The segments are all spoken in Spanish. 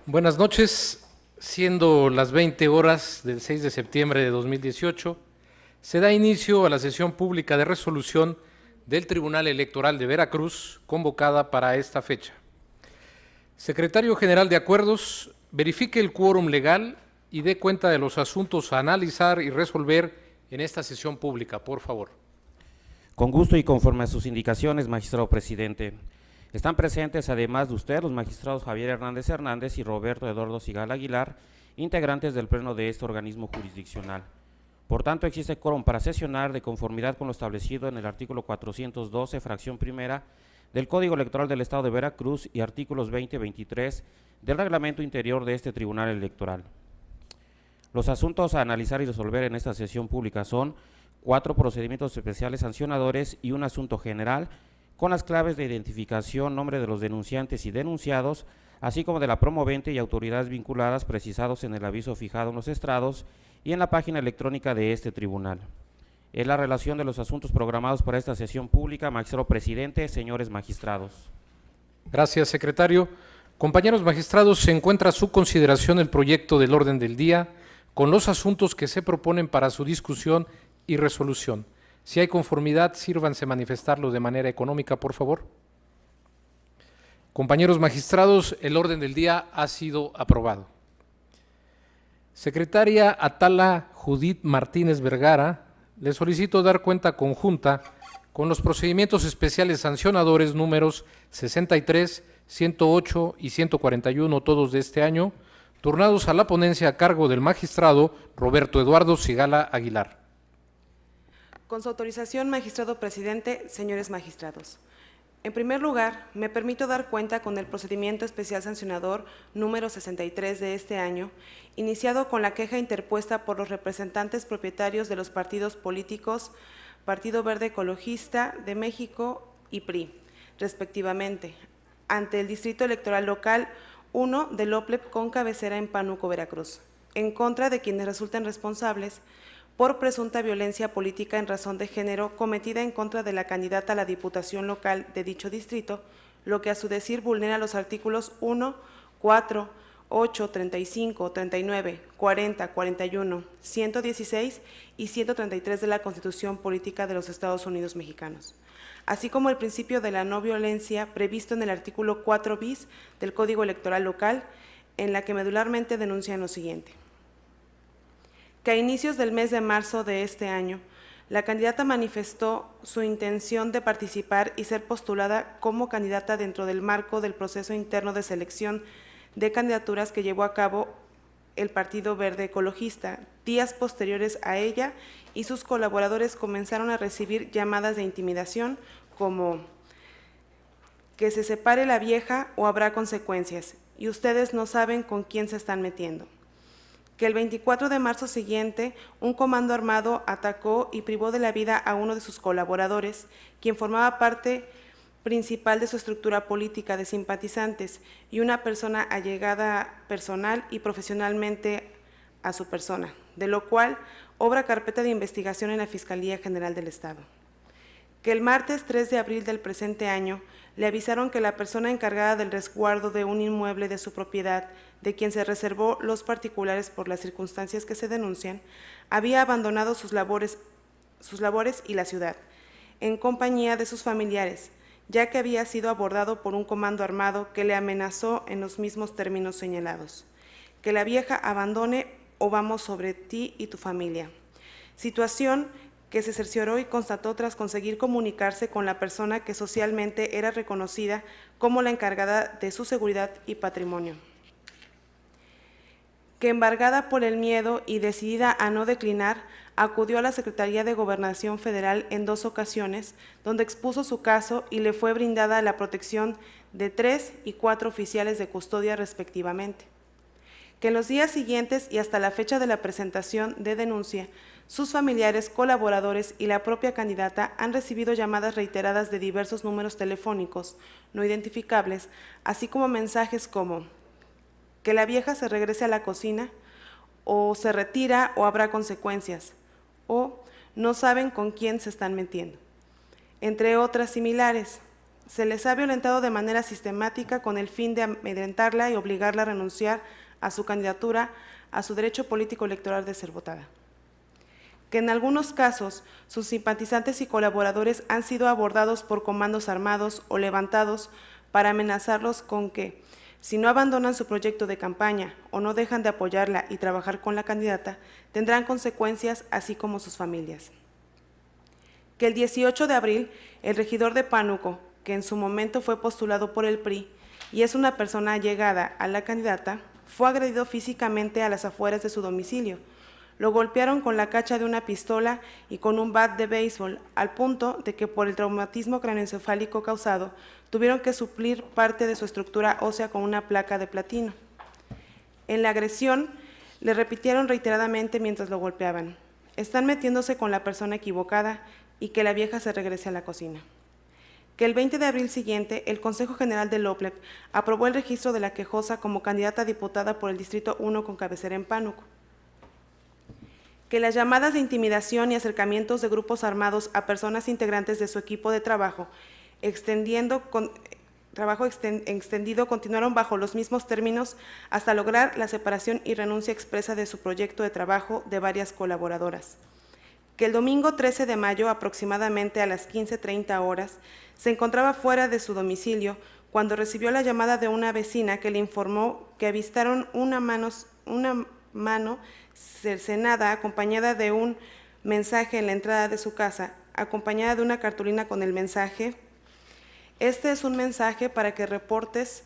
Buenas noches. Siendo las 20 horas del 6 de septiembre de 2018, se da inicio a la sesión pública de resolución del Tribunal Electoral de Veracruz, convocada para esta fecha. Secretario General de Acuerdos, verifique el quórum legal y dé cuenta de los asuntos a analizar y resolver en esta sesión pública, por favor. Con gusto y conforme a sus indicaciones, magistrado presidente. Están presentes, además de usted, los magistrados Javier Hernández Hernández y Roberto Eduardo Sigala Aguilar, integrantes del pleno de este organismo jurisdiccional. Por tanto, existe quórum para sesionar de conformidad con lo establecido en el artículo 412, fracción primera, del Código Electoral del Estado de Veracruz y artículos 20 y 23 del reglamento interior de este Tribunal Electoral. Los asuntos a analizar y resolver en esta sesión pública son 4 procedimientos especiales sancionadores y un asunto general, con las claves de identificación, nombre de los denunciantes y denunciados, así como de la promovente y autoridades vinculadas precisados en el aviso fijado en los estrados y en la página electrónica de este tribunal. Es la relación de los asuntos programados para esta sesión pública, magistrado presidente, señores magistrados. Gracias, secretario. Compañeros magistrados, se encuentra a su consideración el proyecto del orden del día con los asuntos que se proponen para su discusión y resolución. Si hay conformidad, sírvanse manifestarlo de manera económica, por favor. Compañeros magistrados, el orden del día ha sido aprobado. Secretaria Atala Judith Martínez Vergara, le solicito dar cuenta conjunta con los procedimientos especiales sancionadores números 63, 108 y 141, todos de este año, turnados a la ponencia a cargo del magistrado Roberto Eduardo Sigala Aguilar. Con su autorización, magistrado presidente, señores magistrados. En primer lugar, me permito dar cuenta con el procedimiento especial sancionador número 63 de este año, iniciado con la queja interpuesta por los representantes propietarios de los partidos políticos Partido Verde Ecologista de México y PRI, respectivamente, ante el Distrito Electoral Local 1 del OPLEP con cabecera en Pánuco, Veracruz, en contra de quienes resulten responsables por presunta violencia política en razón de género cometida en contra de la candidata a la diputación local de dicho distrito, lo que a su decir vulnera los artículos 1, 4, 8, 35, 39, 40, 41, 116 y 133 de la Constitución Política de los Estados Unidos Mexicanos, así como el principio de la no violencia previsto en el artículo 4 bis del Código Electoral Local, en la que medularmente denuncian lo siguiente: que a inicios del mes de marzo de este año, la candidata manifestó su intención de participar y ser postulada como candidata dentro del marco del proceso interno de selección de candidaturas que llevó a cabo el Partido Verde Ecologista. Días posteriores a ella y sus colaboradores comenzaron a recibir llamadas de intimidación como que se separe la vieja o habrá consecuencias, y ustedes no saben con quién se están metiendo. Que el 24 de marzo siguiente, un comando armado atacó y privó de la vida a uno de sus colaboradores, quien formaba parte principal de su estructura política de simpatizantes y una persona allegada personal y profesionalmente a su persona, de lo cual obra carpeta de investigación en la Fiscalía General del Estado. Que el martes 3 de abril del presente año le avisaron que la persona encargada del resguardo de un inmueble de su propiedad, de quien se reservó los particulares por las circunstancias que se denuncian, había abandonado sus labores y la ciudad, en compañía de sus familiares, ya que había sido abordado por un comando armado que le amenazó en los mismos términos señalados. Que la vieja abandone o vamos sobre ti y tu familia. Situación que se cercioró y constató tras conseguir comunicarse con la persona que socialmente era reconocida como la encargada de su seguridad y patrimonio. Que embargada por el miedo y decidida a no declinar, acudió a la Secretaría de Gobernación Federal en 2 ocasiones, donde expuso su caso y le fue brindada la protección de 3 y 4 oficiales de custodia respectivamente. Que en los días siguientes y hasta la fecha de la presentación de denuncia, sus familiares, colaboradores y la propia candidata han recibido llamadas reiteradas de diversos números telefónicos no identificables, así como mensajes como que la vieja se regrese a la cocina, o se retira o habrá consecuencias, o no saben con quién se están metiendo, entre otras similares. Se les ha violentado de manera sistemática con el fin de amedrentarla y obligarla a renunciar a su candidatura, a su derecho político electoral de ser votada. Que en algunos casos sus simpatizantes y colaboradores han sido abordados por comandos armados o levantados para amenazarlos con que, si no abandonan su proyecto de campaña o no dejan de apoyarla y trabajar con la candidata, tendrán consecuencias, así como sus familias. Que el 18 de abril, el regidor de Pánuco, que en su momento fue postulado por el PRI y es una persona allegada a la candidata, fue agredido físicamente a las afueras de su domicilio. Lo golpearon con la cacha de una pistola y con un bat de béisbol, al punto de que por el traumatismo craneoencefálico causado, tuvieron que suplir parte de su estructura ósea con una placa de platino. En la agresión, le repitieron reiteradamente mientras lo golpeaban: están metiéndose con la persona equivocada y que la vieja se regrese a la cocina. Que el 20 de abril siguiente, el Consejo General del OPLEP aprobó el registro de la quejosa como candidata a diputada por el Distrito 1 con cabecera en Pánuco. Que las llamadas de intimidación y acercamientos de grupos armados a personas integrantes de su equipo de trabajo extendido continuaron bajo los mismos términos hasta lograr la separación y renuncia expresa de su proyecto de trabajo de varias colaboradoras. Que el domingo 13 de mayo, aproximadamente a las 15:30 horas, se encontraba fuera de su domicilio cuando recibió la llamada de una vecina que le informó que avistaron una mano cercenada acompañada de un mensaje en la entrada de su casa, acompañada de una cartulina con el mensaje: este es un mensaje para que reportes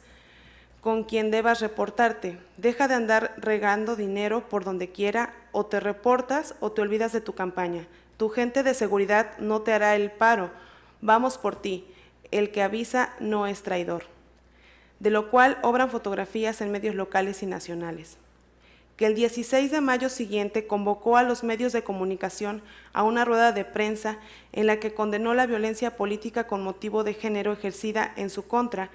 con quien debas reportarte. Deja de andar regando dinero por donde quiera, o te reportas o te olvidas de tu campaña. Tu gente de seguridad no te hará el paro. Vamos por ti. El que avisa no es traidor. De lo cual obran fotografías en medios locales y nacionales. Que el 16 de mayo siguiente convocó a los medios de comunicación a una rueda de prensa en la que condenó la violencia política con motivo de género ejercida en su contra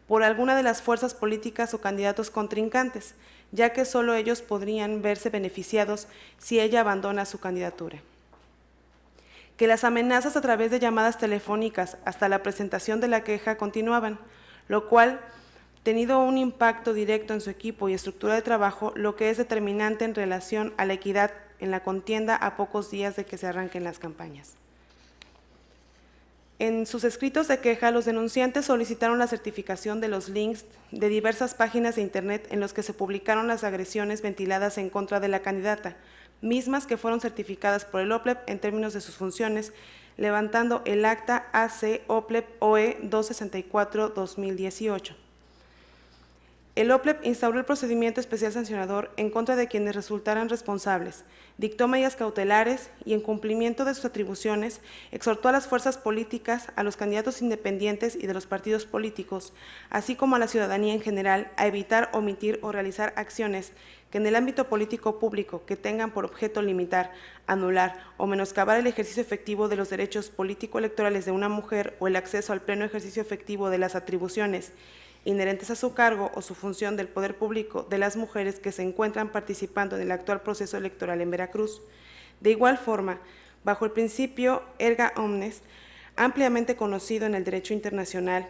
por alguna de las fuerzas políticas o candidatos contrincantes, ya que solo ellos podrían verse beneficiados si ella abandona su candidatura. Que las amenazas a través de llamadas telefónicas hasta la presentación de la queja continuaban, lo cual, tenido un impacto directo en su equipo y estructura de trabajo, lo que es determinante en relación a la equidad en la contienda a pocos días de que se arranquen las campañas. En sus escritos de queja, los denunciantes solicitaron la certificación de los links de diversas páginas de Internet en los que se publicaron las agresiones ventiladas en contra de la candidata, mismas que fueron certificadas por el OPLEP en términos de sus funciones, levantando el acta AC OPLEP OE 264-2018. El OPLEP instauró el procedimiento especial sancionador en contra de quienes resultaran responsables, dictó medidas cautelares y, en cumplimiento de sus atribuciones, exhortó a las fuerzas políticas, a los candidatos independientes y de los partidos políticos, así como a la ciudadanía en general, a evitar, omitir o realizar acciones que en el ámbito político público que tengan por objeto limitar, anular o menoscabar el ejercicio efectivo de los derechos político-electorales de una mujer o el acceso al pleno ejercicio efectivo de las atribuciones inherentes a su cargo o su función del poder público de las mujeres que se encuentran participando en el actual proceso electoral en Veracruz. De igual forma, bajo el principio erga omnes, ampliamente conocido en el derecho internacional,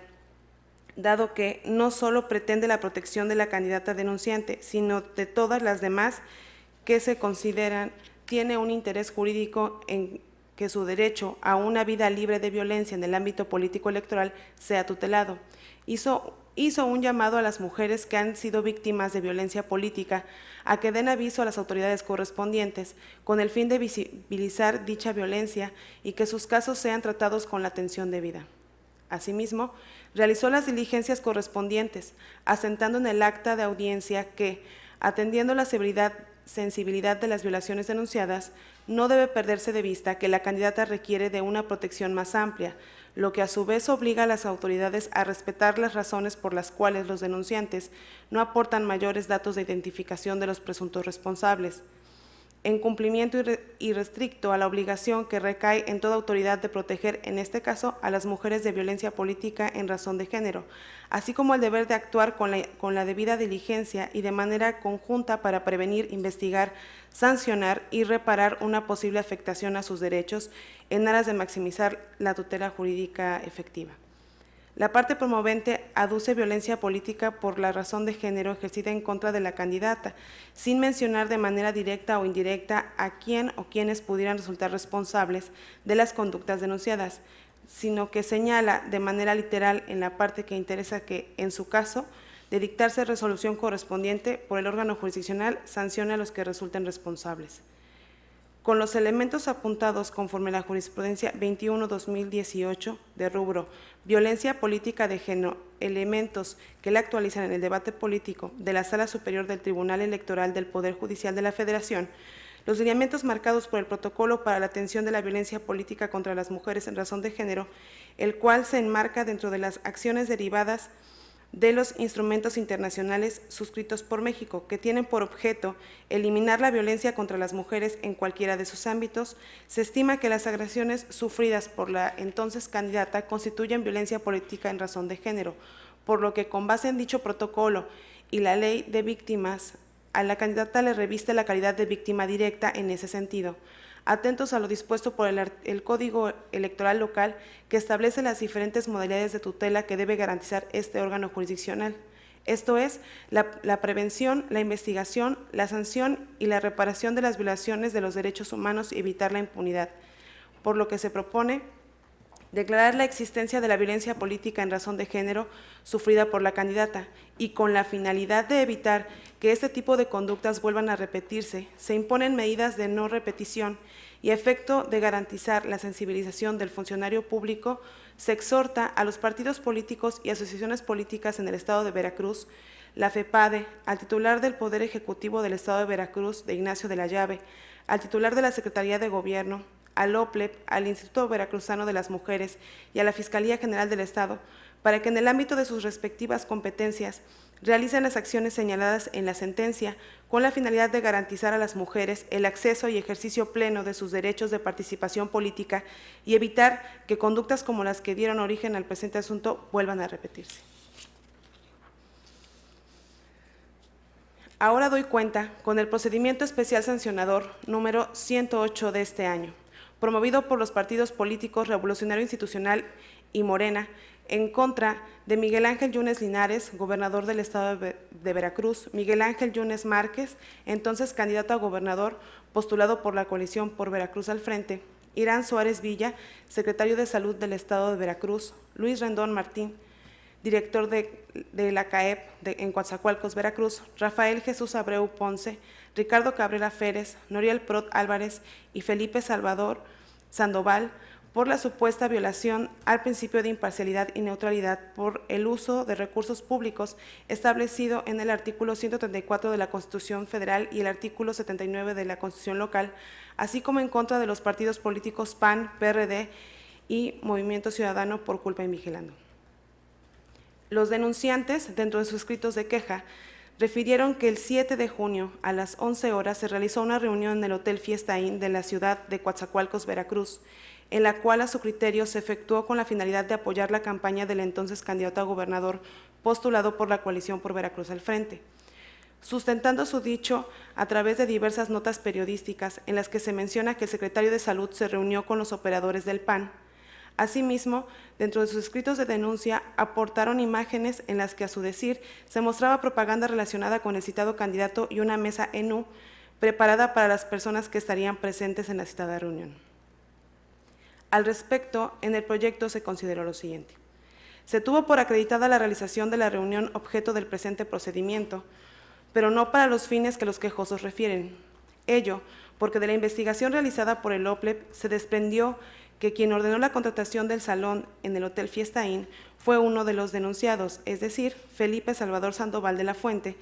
dado que no solo pretende la protección de la candidata denunciante, sino de todas las demás que se consideran tiene un interés jurídico en que su derecho a una vida libre de violencia en el ámbito político-electoral sea tutelado. Hizo un llamado a las mujeres que han sido víctimas de violencia política a que den aviso a las autoridades correspondientes con el fin de visibilizar dicha violencia y que sus casos sean tratados con la atención debida. Asimismo, realizó las diligencias correspondientes, asentando en el acta de audiencia que, atendiendo la sensibilidad de las violaciones denunciadas, no debe perderse de vista que la candidata requiere de una protección más amplia, lo que a su vez obliga a las autoridades a respetar las razones por las cuales los denunciantes no aportan mayores datos de identificación de los presuntos responsables, en cumplimiento irrestricto a la obligación que recae en toda autoridad de proteger, en este caso, a las mujeres de violencia política en razón de género, así como el deber de actuar con la debida diligencia y de manera conjunta para prevenir, investigar, sancionar y reparar una posible afectación a sus derechos en aras de maximizar la tutela jurídica efectiva. La parte promovente aduce violencia política por la razón de género ejercida en contra de la candidata, sin mencionar de manera directa o indirecta a quién o quiénes pudieran resultar responsables de las conductas denunciadas, sino que señala de manera literal en la parte que interesa que, en su caso, de dictarse resolución correspondiente por el órgano jurisdiccional, sancione a los que resulten responsables. Con los elementos apuntados conforme a la jurisprudencia 21-2018 de rubro violencia política de género, elementos que la actualizan en el debate político de la Sala Superior del Tribunal Electoral del Poder Judicial de la Federación, los lineamientos marcados por el Protocolo para la Atención de la Violencia Política contra las Mujeres en razón de género, el cual se enmarca dentro de las acciones derivadas de los instrumentos internacionales suscritos por México, que tienen por objeto eliminar la violencia contra las mujeres en cualquiera de sus ámbitos. Se estima que las agresiones sufridas por la entonces candidata constituyen violencia política en razón de género, por lo que con base en dicho protocolo y la ley de víctimas, a la candidata le reviste la calidad de víctima directa en ese sentido. Atentos a lo dispuesto por el Código Electoral Local, que establece las diferentes modalidades de tutela que debe garantizar este órgano jurisdiccional. Esto es, la prevención, la investigación, la sanción y la reparación de las violaciones de los derechos humanos y evitar la impunidad, por lo que se propone declarar la existencia de la violencia política en razón de género sufrida por la candidata y con la finalidad de evitar que este tipo de conductas vuelvan a repetirse, se imponen medidas de no repetición y a efecto de garantizar la sensibilización del funcionario público, se exhorta a los partidos políticos y asociaciones políticas en el Estado de Veracruz, la FEPADE, al titular del Poder Ejecutivo del Estado de Veracruz, de Ignacio de la Llave, al titular de la Secretaría de Gobierno, al OPLEP, al Instituto Veracruzano de las Mujeres y a la Fiscalía General del Estado, para que en el ámbito de sus respectivas competencias realicen las acciones señaladas en la sentencia con la finalidad de garantizar a las mujeres el acceso y ejercicio pleno de sus derechos de participación política y evitar que conductas como las que dieron origen al presente asunto vuelvan a repetirse. Ahora doy cuenta con el procedimiento especial sancionador número 108 de este año, promovido por los partidos políticos Revolucionario Institucional y Morena, en contra de Miguel Ángel Yunes Linares, gobernador del Estado de Veracruz, Miguel Ángel Yunes Márquez, entonces candidato a gobernador, postulado por la coalición por Veracruz al Frente, Irán Suárez Villa, secretario de Salud del Estado de Veracruz, Luis Rendón Martín, director de la CAEP en Coatzacoalcos, Veracruz, Rafael Jesús Abreu Ponce, Ricardo Cabrera Férez, Noriel Prot Álvarez y Felipe Salvador Sandoval, por la supuesta violación al principio de imparcialidad y neutralidad por el uso de recursos públicos establecido en el artículo 134 de la Constitución Federal y el artículo 79 de la Constitución Local, así como en contra de los partidos políticos PAN, PRD y Movimiento Ciudadano por culpa en Vigilando. Los denunciantes, dentro de sus escritos de queja, refirieron que el 7 de junio a las 11 horas se realizó una reunión en el Hotel Fiesta Inn de la ciudad de Coatzacoalcos, Veracruz, en la cual a su criterio se efectuó con la finalidad de apoyar la campaña del entonces candidato a gobernador postulado por la coalición por Veracruz al Frente, sustentando su dicho a través de diversas notas periodísticas en las que se menciona que el secretario de Salud se reunió con los operadores del PAN. Asimismo, dentro de sus escritos de denuncia, aportaron imágenes en las que, a su decir, se mostraba propaganda relacionada con el citado candidato y una mesa ENU preparada para las personas que estarían presentes en la citada reunión. Al respecto, en el proyecto se consideró lo siguiente. Se tuvo por acreditada la realización de la reunión objeto del presente procedimiento, pero no para los fines que los quejosos refieren. Ello, porque de la investigación realizada por el OPLEP se desprendió que quien ordenó la contratación del salón en el Hotel Fiesta Inn fue uno de los denunciados, es decir, Felipe Salvador Sandoval de la Fuente,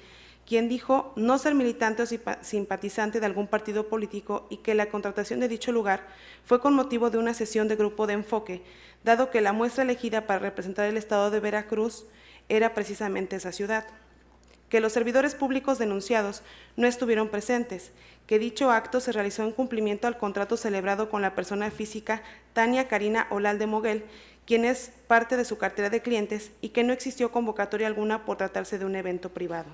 quien dijo no ser militante o simpatizante de algún partido político y que la contratación de dicho lugar fue con motivo de una sesión de grupo de enfoque, dado que la muestra elegida para representar el Estado de Veracruz era precisamente esa ciudad. Que los servidores públicos denunciados no estuvieron presentes, que dicho acto se realizó en cumplimiento al contrato celebrado con la persona física Tania Karina Olalde Moguel, quien es parte de su cartera de clientes, y que no existió convocatoria alguna por tratarse de un evento privado.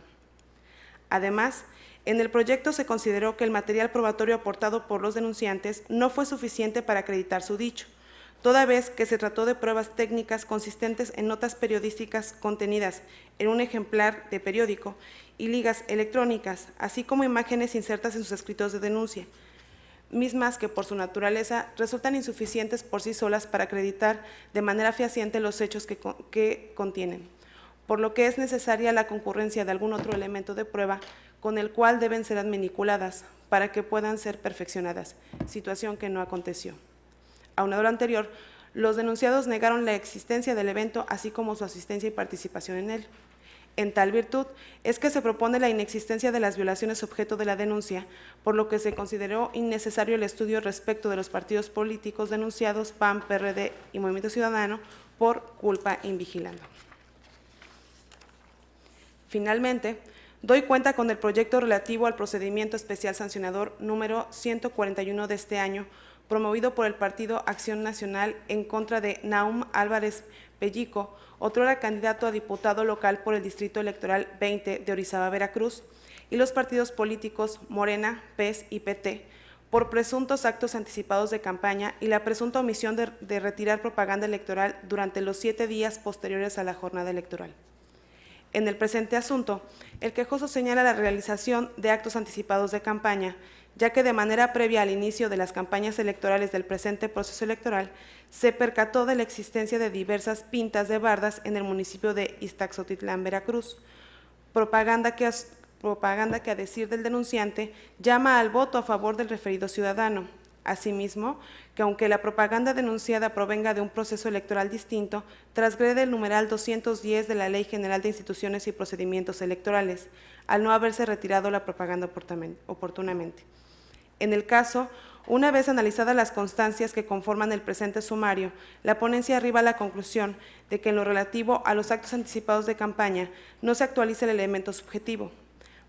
Además, en el proyecto se consideró que el material probatorio aportado por los denunciantes no fue suficiente para acreditar su dicho, toda vez que se trató de pruebas técnicas consistentes en notas periodísticas contenidas en un ejemplar de periódico y ligas electrónicas, así como imágenes insertas en sus escritos de denuncia, mismas que por su naturaleza resultan insuficientes por sí solas para acreditar de manera fehaciente los hechos que contienen, por lo que es necesaria la concurrencia de algún otro elemento de prueba con el cual deben ser adminiculadas para que puedan ser perfeccionadas, situación que no aconteció. Aunado a lo anterior, los denunciados negaron la existencia del evento, así como su asistencia y participación en él. En tal virtud, es que se propone la inexistencia de las violaciones objeto de la denuncia, por lo que se consideró innecesario el estudio respecto de los partidos políticos denunciados PAN, PRD y Movimiento Ciudadano por culpa invigilando. Finalmente, doy cuenta con el proyecto relativo al procedimiento especial sancionador número 141 de este año, promovido por el Partido Acción Nacional en contra de Nahum Álvarez Pellico, otrora candidato a diputado local por el Distrito Electoral 20 de Orizaba, Veracruz, y los partidos políticos Morena, PES y PT, por presuntos actos anticipados de campaña y la presunta omisión de retirar propaganda electoral durante los 7 días posteriores a la jornada electoral. En el presente asunto, el quejoso señala la realización de actos anticipados de campaña, ya que de manera previa al inicio de las campañas electorales del presente proceso electoral, se percató de la existencia de diversas pintas de bardas en el municipio de Ixtaxotitlán, Veracruz, propaganda que a decir del denunciante llama al voto a favor del referido ciudadano. Asimismo, que aunque la propaganda denunciada provenga de un proceso electoral distinto, transgrede el numeral 210 de la Ley General de Instituciones y Procedimientos Electorales, al no haberse retirado la propaganda oportunamente. En el caso, una vez analizadas las constancias que conforman el presente sumario, la ponencia arriba a la conclusión de que en lo relativo a los actos anticipados de campaña no se actualiza el elemento subjetivo,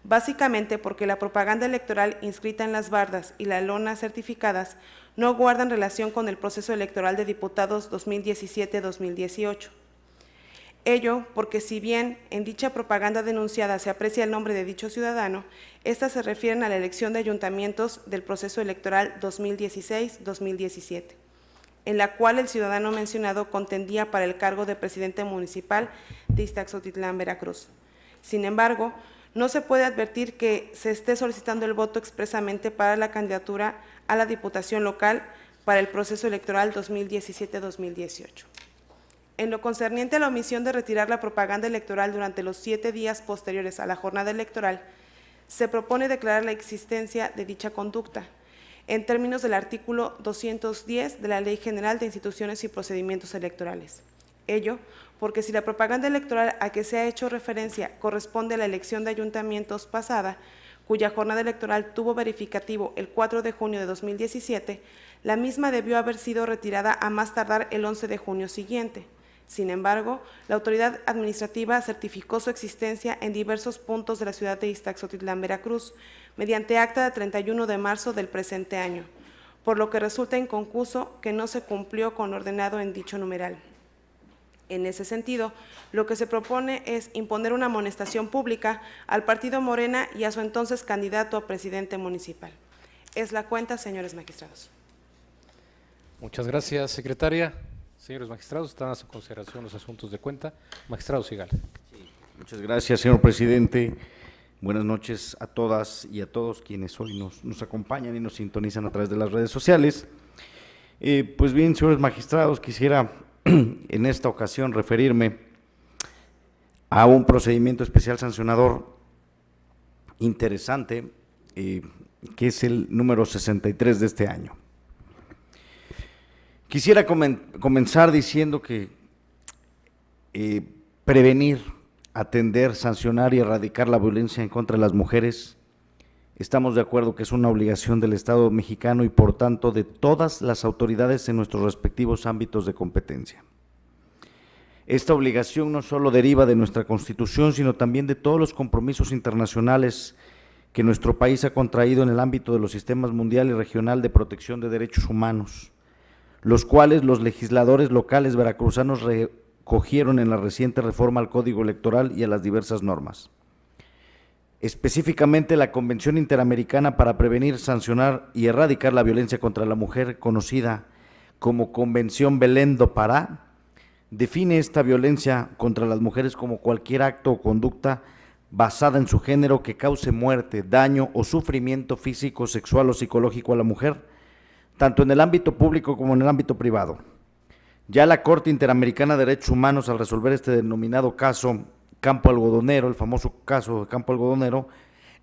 básicamente porque la propaganda electoral inscrita en las bardas y la lona certificadas no guardan relación con el proceso electoral de diputados 2017-2018. Ello porque si bien en dicha propaganda denunciada se aprecia el nombre de dicho ciudadano, estas se refieren a la elección de ayuntamientos del proceso electoral 2016-2017, en la cual el ciudadano mencionado contendía para el cargo de presidente municipal de Ixtaxotitlán, Veracruz. Sin embargo, no se puede advertir que se esté solicitando el voto expresamente para la candidatura a la diputación local para el proceso electoral 2017-2018. En lo concerniente a la omisión de retirar la propaganda electoral durante los 7 días posteriores a la jornada electoral, se propone declarar la existencia de dicha conducta, en términos del artículo 210 de la Ley General de Instituciones y Procedimientos Electorales. Ello porque si la propaganda electoral a que se ha hecho referencia corresponde a la elección de ayuntamientos pasada, cuya jornada electoral tuvo verificativo el 4 de junio de 2017, la misma debió haber sido retirada a más tardar el 11 de junio siguiente. Sin embargo, la autoridad administrativa certificó su existencia en diversos puntos de la ciudad de Ixtaxotitlán, Veracruz, mediante acta de 31 de marzo del presente año, por lo que resulta inconcluso que no se cumplió con lo ordenado en dicho numeral. En ese sentido, lo que se propone es imponer una amonestación pública al partido Morena y a su entonces candidato a presidente municipal. Es la cuenta, señores magistrados. Muchas gracias, secretaria. Señores magistrados, están a su consideración los asuntos de cuenta. Magistrado Sigal. Sí, muchas gracias, señor presidente. Buenas noches a todas y a todos quienes hoy nos acompañan y nos sintonizan a través de las redes sociales. Pues bien, señores magistrados, quisiera en esta ocasión referirme a un procedimiento especial sancionador interesante, que es el número 63 de este año. Quisiera comenzar diciendo que prevenir, atender, sancionar y erradicar la violencia en contra de las mujeres, estamos de acuerdo que es una obligación del Estado mexicano y por tanto de todas las autoridades en nuestros respectivos ámbitos de competencia. Esta obligación no solo deriva de nuestra Constitución, sino también de todos los compromisos internacionales que nuestro país ha contraído en el ámbito de los sistemas mundial y regional de protección de derechos humanos, los cuales los legisladores locales veracruzanos recogieron en la reciente reforma al Código Electoral y a las diversas normas. Específicamente la Convención Interamericana para Prevenir, Sancionar y Erradicar la Violencia contra la Mujer, conocida como Convención Belén do Pará, define esta violencia contra las mujeres como cualquier acto o conducta basada en su género que cause muerte, daño o sufrimiento físico, sexual o psicológico a la mujer, tanto en el ámbito público como en el ámbito privado. Ya la Corte Interamericana de Derechos Humanos, al resolver este denominado caso Campo Algodonero, el famoso caso de Campo Algodonero,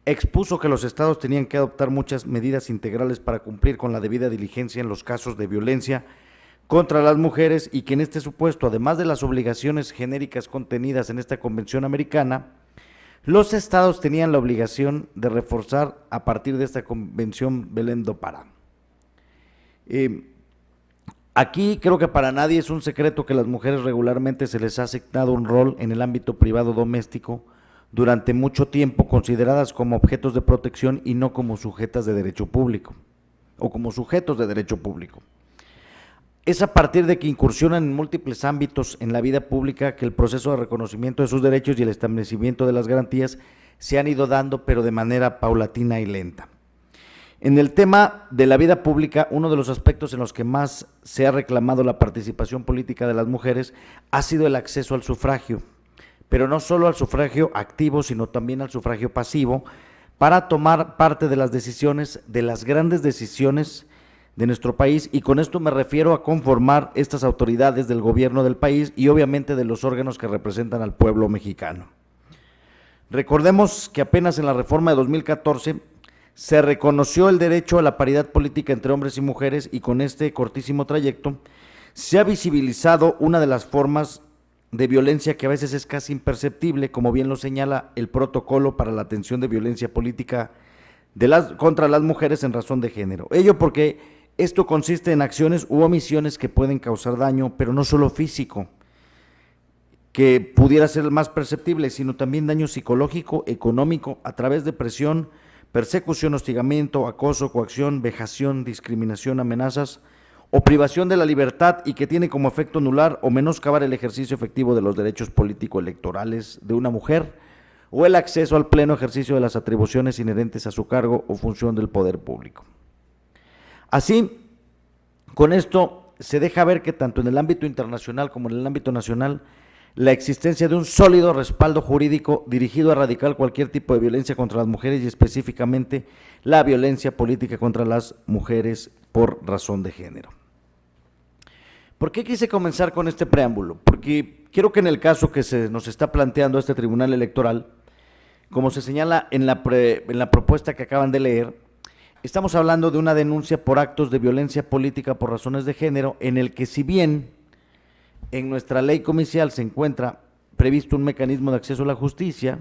expuso que los estados tenían que adoptar muchas medidas integrales para cumplir con la debida diligencia en los casos de violencia contra las mujeres y que en este supuesto, además de las obligaciones genéricas contenidas en esta Convención Americana, los estados tenían la obligación de reforzar a partir de esta Convención Belén do Pará. Aquí creo que para nadie es un secreto que las mujeres regularmente se les ha asignado un rol en el ámbito privado doméstico durante mucho tiempo, consideradas como objetos de protección y no como sujetas de derecho público, o como sujetos de derecho público. Es a partir de que incursionan en múltiples ámbitos en la vida pública que el proceso de reconocimiento de sus derechos y el establecimiento de las garantías se han ido dando, pero de manera paulatina y lenta. En el tema de la vida pública, uno de los aspectos en los que más se ha reclamado la participación política de las mujeres ha sido el acceso al sufragio, pero no solo al sufragio activo, sino también al sufragio pasivo, para tomar parte de las decisiones, de las grandes decisiones de nuestro país, y con esto me refiero a conformar estas autoridades del gobierno del país y obviamente de los órganos que representan al pueblo mexicano. Recordemos que apenas en la reforma de 2014 se reconoció el derecho a la paridad política entre hombres y mujeres, y con este cortísimo trayecto se ha visibilizado una de las formas de violencia que a veces es casi imperceptible, como bien lo señala el protocolo para la atención de violencia política contra las mujeres en razón de género. Ello porque esto consiste en acciones u omisiones que pueden causar daño, pero no solo físico, que pudiera ser el más perceptible, sino también daño psicológico, económico, a través de presión, persecución, hostigamiento, acoso, coacción, vejación, discriminación, amenazas o privación de la libertad, y que tiene como efecto anular o menoscabar el ejercicio efectivo de los derechos político-electorales de una mujer o el acceso al pleno ejercicio de las atribuciones inherentes a su cargo o función del poder público. Así, con esto se deja ver que tanto en el ámbito internacional como en el ámbito nacional, la existencia de un sólido respaldo jurídico dirigido a erradicar cualquier tipo de violencia contra las mujeres, y específicamente la violencia política contra las mujeres por razón de género. ¿Por qué quise comenzar con este preámbulo? Porque quiero que en el caso que se nos está planteando este Tribunal Electoral, como se señala en la propuesta que acaban de leer, estamos hablando de una denuncia por actos de violencia política por razones de género, en el que, si bien en nuestra ley comicial se encuentra previsto un mecanismo de acceso a la justicia,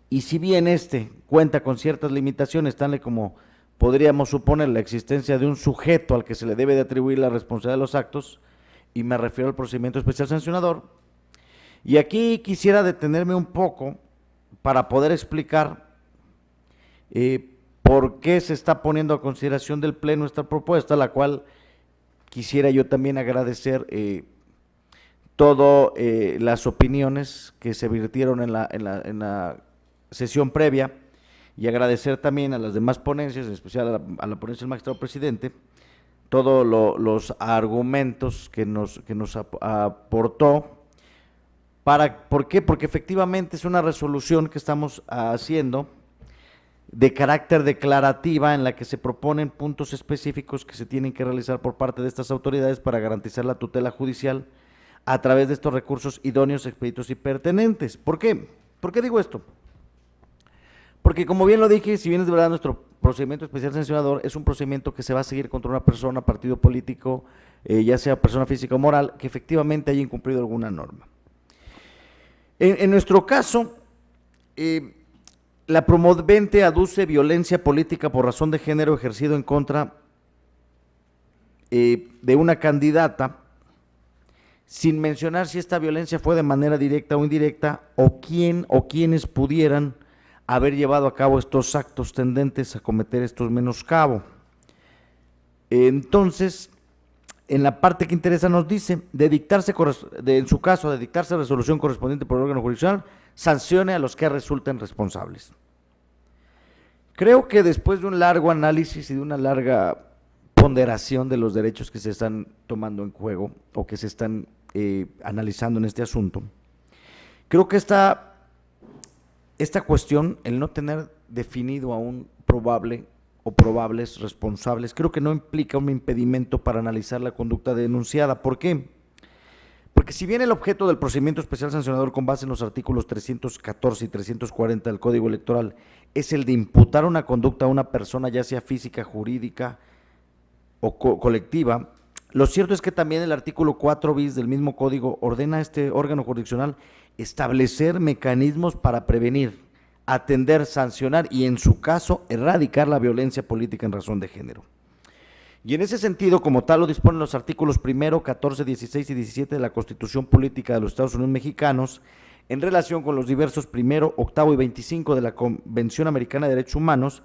y si bien este cuenta con ciertas limitaciones, tal como podríamos suponer la existencia de un sujeto al que se le debe de atribuir la responsabilidad de los actos, y me refiero al procedimiento especial sancionador, y aquí quisiera detenerme un poco para poder explicar por qué se está poniendo a consideración del Pleno esta propuesta, la cual quisiera yo también agradecer todas las opiniones que se virtieron en la sesión previa, y agradecer también a las demás ponencias, en especial a la ponencia del magistrado presidente, todos los argumentos que nos aportó. ¿Por qué? Porque efectivamente es una resolución que estamos haciendo de carácter declarativa, en la que se proponen puntos específicos que se tienen que realizar por parte de estas autoridades para garantizar la tutela judicial a través de estos recursos idóneos, expeditos y pertinentes. ¿Por qué? ¿Por qué digo esto? Porque, como bien lo dije, si bien es de verdad nuestro procedimiento especial sancionador es un procedimiento que se va a seguir contra una persona, partido político, ya sea persona física o moral, que efectivamente haya incumplido alguna norma. En nuestro caso, la promovente aduce violencia política por razón de género ejercido en contra de una candidata, sin mencionar si esta violencia fue de manera directa o indirecta, o quién o quiénes pudieran haber llevado a cabo estos actos tendentes a cometer estos menoscabo. Entonces, en la parte que interesa nos dice, en su caso, de dictarse resolución correspondiente por el órgano jurisdiccional, sancione a los que resulten responsables. Creo que después de un largo análisis y de una larga ponderación de los derechos que se están tomando en juego o que se están analizando en este asunto. Creo que esta cuestión, el no tener definido a un probable o probables responsables, creo que no implica un impedimento para analizar la conducta denunciada. ¿Por qué? Porque si bien el objeto del procedimiento especial sancionador con base en los artículos 314 y 340 del Código Electoral es el de imputar una conducta a una persona, ya sea física, jurídica o colectiva, lo cierto es que también el artículo 4 bis del mismo código ordena a este órgano jurisdiccional establecer mecanismos para prevenir, atender, sancionar y, en su caso, erradicar la violencia política en razón de género. Y en ese sentido, como tal, lo disponen los artículos 1, 14, 16 y 17 de la Constitución Política de los Estados Unidos Mexicanos, en relación con los diversos 1, 8 y 25 de la Convención Americana de Derechos Humanos.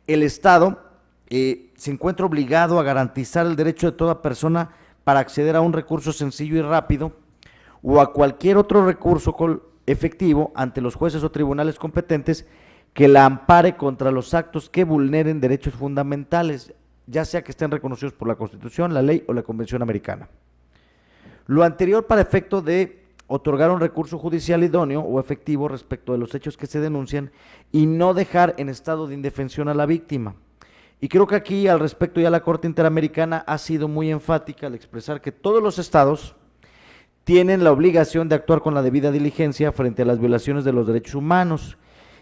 El Estado se encuentra obligado a garantizar el derecho de toda persona para acceder a un recurso sencillo y rápido o a cualquier otro recurso efectivo ante los jueces o tribunales competentes que la ampare contra los actos que vulneren derechos fundamentales, ya sea que estén reconocidos por la Constitución, la ley o la Convención Americana. Lo anterior para efecto de otorgar un recurso judicial idóneo o efectivo respecto de los hechos que se denuncian y no dejar en estado de indefensión a la víctima. Y creo que aquí al respecto ya la Corte Interamericana ha sido muy enfática al expresar que todos los estados tienen la obligación de actuar con la debida diligencia frente a las violaciones de los derechos humanos.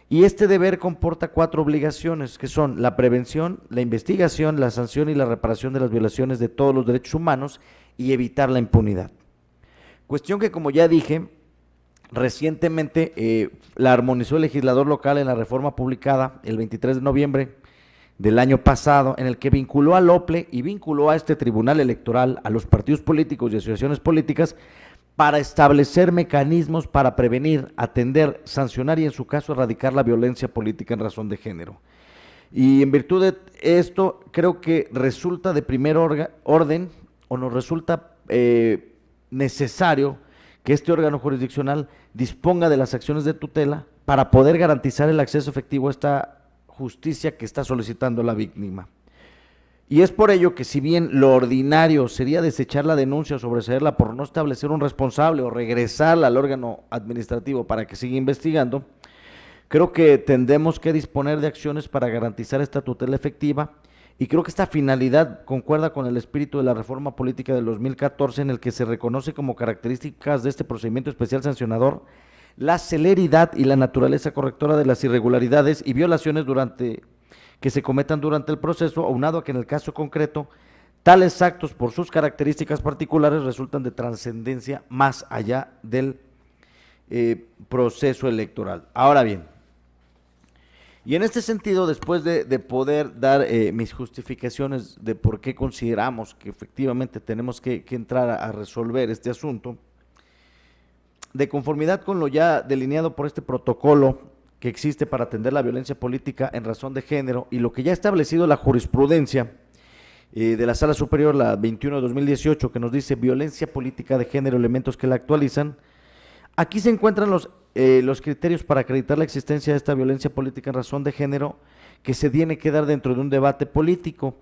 Y este deber comporta 4 obligaciones, que son la prevención, la investigación, la sanción y la reparación de las violaciones de todos los derechos humanos y evitar la impunidad. Cuestión que, como ya dije, recientemente la armonizó el legislador local en la reforma publicada el 23 de noviembre del año pasado, en el que vinculó al OPLE y vinculó a este tribunal electoral, a los partidos políticos y asociaciones políticas, para establecer mecanismos para prevenir, atender, sancionar y, en su caso, erradicar la violencia política en razón de género. Y en virtud de esto, creo que resulta de primer orden o nos resulta necesario que este órgano jurisdiccional disponga de las acciones de tutela para poder garantizar el acceso efectivo a esta justicia que está solicitando la víctima. Y es por ello que, si bien lo ordinario sería desechar la denuncia o sobreseerla por no establecer un responsable o regresarla al órgano administrativo para que siga investigando, creo que tendremos que disponer de acciones para garantizar esta tutela efectiva, y creo que esta finalidad concuerda con el espíritu de la reforma política del 2014, en el que se reconoce como características de este procedimiento especial sancionador la celeridad y la naturaleza correctora de las irregularidades y violaciones que se cometan durante el proceso, aunado a que en el caso concreto tales actos, por sus características particulares, resultan de trascendencia más allá del proceso electoral. Ahora bien, y en este sentido, después de poder dar mis justificaciones de por qué consideramos que efectivamente tenemos que entrar a resolver este asunto, de conformidad con lo ya delineado por este protocolo que existe para atender la violencia política en razón de género y lo que ya ha establecido la jurisprudencia de la Sala Superior, la 21 de 2018, que nos dice violencia política de género, elementos que la actualizan, aquí se encuentran los criterios para acreditar la existencia de esta violencia política en razón de género, que se tiene que dar dentro de un debate político,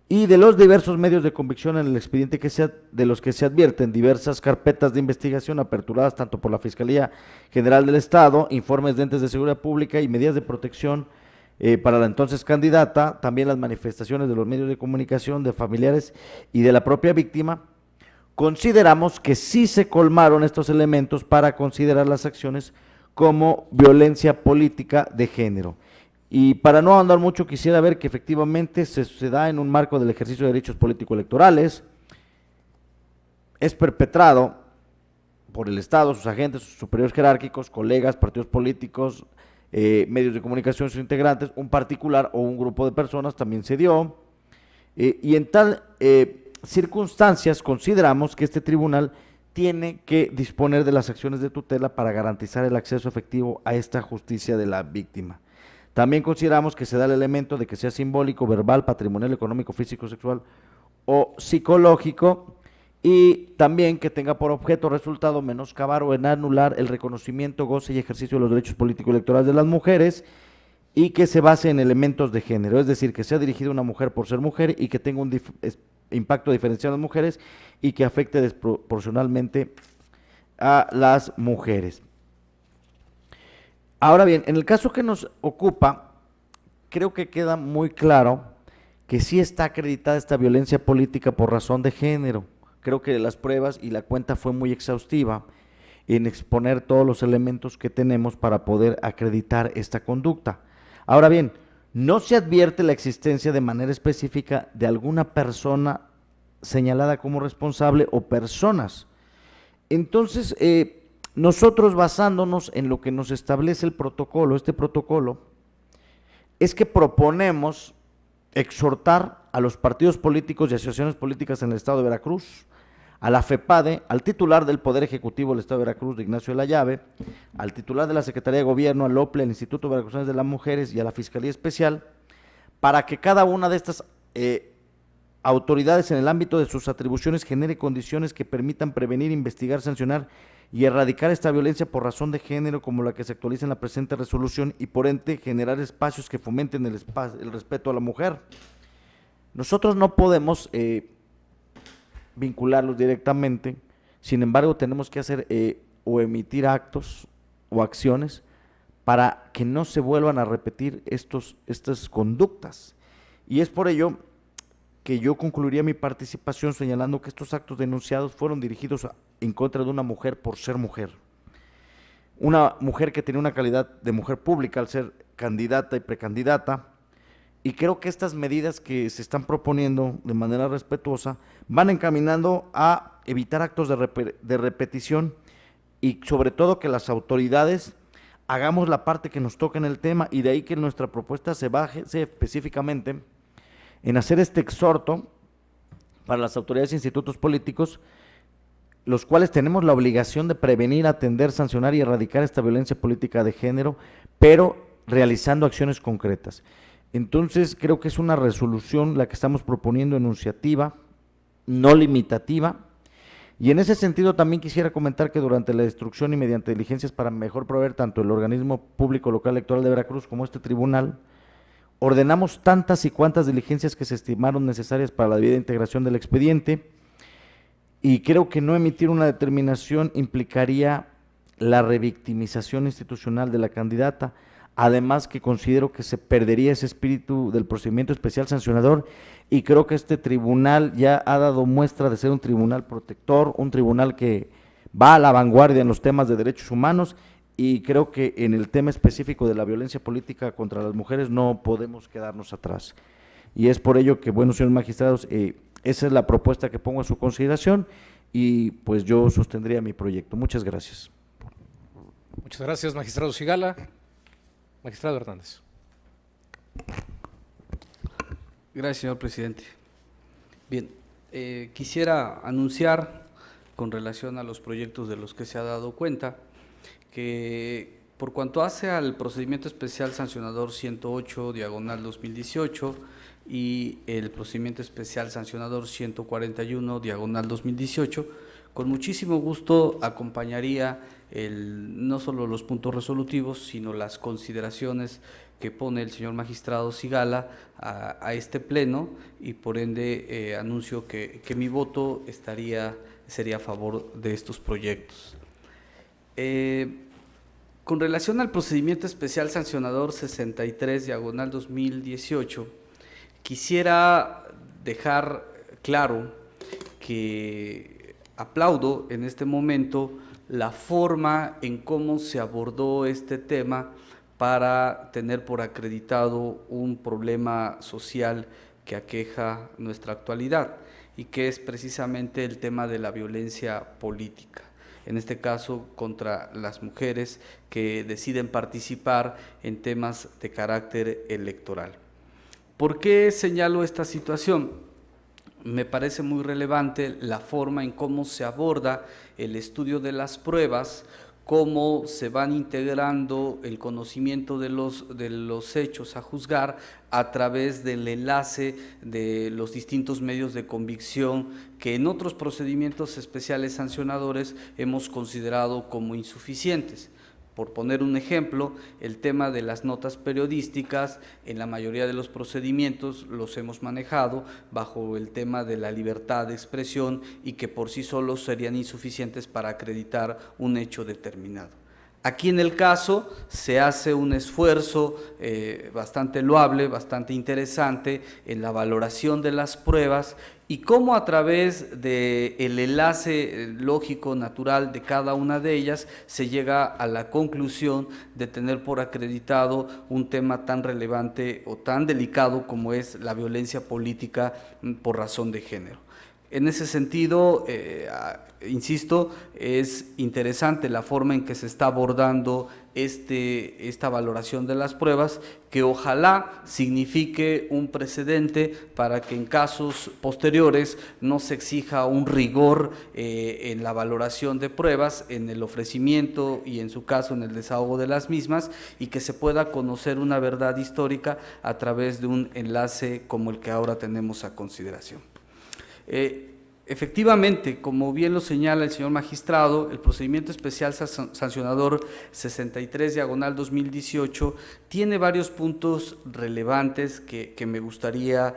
y de los diversos medios de convicción en el expediente de los que se advierten diversas carpetas de investigación aperturadas tanto por la Fiscalía General del Estado, informes de entes de seguridad pública y medidas de protección para la entonces candidata, también las manifestaciones de los medios de comunicación, de familiares y de la propia víctima. Consideramos que sí se colmaron estos elementos para considerar las acciones como violencia política de género. Y para no ahondar mucho, quisiera ver que efectivamente se da en un marco del ejercicio de derechos político-electorales, es perpetrado por el Estado, sus agentes, sus superiores jerárquicos, colegas, partidos políticos, medios de comunicación, sus integrantes, un particular o un grupo de personas también se dio, y en tal circunstancias consideramos que este tribunal tiene que disponer de las acciones de tutela para garantizar el acceso efectivo a esta justicia de la víctima. También consideramos que se da el elemento de que sea simbólico, verbal, patrimonial, económico, físico, sexual o psicológico, y también que tenga por objeto resultado menoscabar o en anular el reconocimiento, goce y ejercicio de los derechos político-electorales de las mujeres, y que se base en elementos de género, es decir, que sea dirigida a una mujer por ser mujer y que tenga un impacto diferenciado en las mujeres y que afecte desproporcionalmente a las mujeres. Ahora bien, en el caso que nos ocupa, creo que queda muy claro que sí está acreditada esta violencia política por razón de género. Creo que las pruebas y la cuenta fue muy exhaustiva en exponer todos los elementos que tenemos para poder acreditar esta conducta. Ahora bien, no se advierte la existencia de manera específica de alguna persona señalada como responsable o personas. Entonces, nosotros basándonos en lo que nos establece el protocolo, este protocolo, es que proponemos exhortar a los partidos políticos y asociaciones políticas en el Estado de Veracruz, a la FEPADE, al titular del Poder Ejecutivo del Estado de Veracruz, de Ignacio de la Llave, al titular de la Secretaría de Gobierno, al OPLE, al Instituto Veracruzano de las Mujeres y a la Fiscalía Especial, para que cada una de estas autoridades en el ámbito de sus atribuciones genere condiciones que permitan prevenir, investigar, sancionar y erradicar esta violencia por razón de género como la que se actualiza en la presente resolución y por ende generar espacios que fomenten el respeto a la mujer. Nosotros no podemos vincularlos directamente, sin embargo tenemos que hacer o emitir actos o acciones para que no se vuelvan a repetir estas conductas. Y es por ello que yo concluiría mi participación señalando que estos actos denunciados fueron dirigidos en contra de una mujer por ser mujer. Una mujer que tenía una calidad de mujer pública al ser candidata y precandidata, y creo que estas medidas que se están proponiendo de manera respetuosa van encaminando a evitar actos de repetición y sobre todo que las autoridades hagamos la parte que nos toca en el tema, y de ahí que nuestra propuesta se base específicamente en hacer este exhorto para las autoridades e institutos políticos, los cuales tenemos la obligación de prevenir, atender, sancionar y erradicar esta violencia política de género, pero realizando acciones concretas. Entonces, creo que es una resolución la que estamos proponiendo enunciativa, no limitativa, y en ese sentido también quisiera comentar que durante la instrucción y mediante diligencias para mejor proveer tanto el organismo público local electoral de Veracruz como este tribunal, ordenamos tantas y cuantas diligencias que se estimaron necesarias para la debida integración del expediente, y creo que no emitir una determinación implicaría la revictimización institucional de la candidata, además que considero que se perdería ese espíritu del procedimiento especial sancionador, y creo que este tribunal ya ha dado muestra de ser un tribunal protector, un tribunal que va a la vanguardia en los temas de derechos humanos, y creo que en el tema específico de la violencia política contra las mujeres no podemos quedarnos atrás. Y es por ello que, bueno, señores magistrados, esa es la propuesta que pongo a su consideración, y pues yo sostendría mi proyecto. Muchas gracias. Muchas gracias, magistrado Sigala. Magistrado Hernández. Gracias, señor presidente. Bien, quisiera anunciar con relación a los proyectos de los que se ha dado cuenta que por cuanto hace al procedimiento especial sancionador 108/2018 y el procedimiento especial sancionador 141/2018, con muchísimo gusto acompañaría no solo los puntos resolutivos, sino las consideraciones que pone el señor magistrado Sigala a este pleno, y por ende anuncio que mi voto sería a favor de estos proyectos. Con relación al procedimiento especial sancionador 63/2018, quisiera dejar claro que aplaudo en este momento la forma en cómo se abordó este tema para tener por acreditado un problema social que aqueja nuestra actualidad, y que es precisamente el tema de la violencia política, en este caso contra las mujeres que deciden participar en temas de carácter electoral. ¿Por qué señalo esta situación? Me parece muy relevante la forma en cómo se aborda el estudio de las pruebas, cómo se van integrando el conocimiento de los hechos a juzgar a través del enlace de los distintos medios de convicción que en otros procedimientos especiales sancionadores hemos considerado como insuficientes. Por poner un ejemplo, el tema de las notas periodísticas, en la mayoría de los procedimientos los hemos manejado bajo el tema de la libertad de expresión y que por sí solos serían insuficientes para acreditar un hecho determinado. Aquí en el caso se hace un esfuerzo bastante loable, bastante interesante en la valoración de las pruebas y cómo a través del enlace lógico, natural de cada una de ellas se llega a la conclusión de tener por acreditado un tema tan relevante o tan delicado como es la violencia política por razón de género. En ese sentido, insisto, es interesante la forma en que se está abordando esta valoración de las pruebas, que ojalá signifique un precedente para que en casos posteriores no se exija un rigor en la valoración de pruebas, en el ofrecimiento y en su caso en el desahogo de las mismas, y que se pueda conocer una verdad histórica a través de un enlace como el que ahora tenemos a consideración. Efectivamente, como bien lo señala el señor magistrado, el procedimiento especial sancionador 63/2018 tiene varios puntos relevantes que me gustaría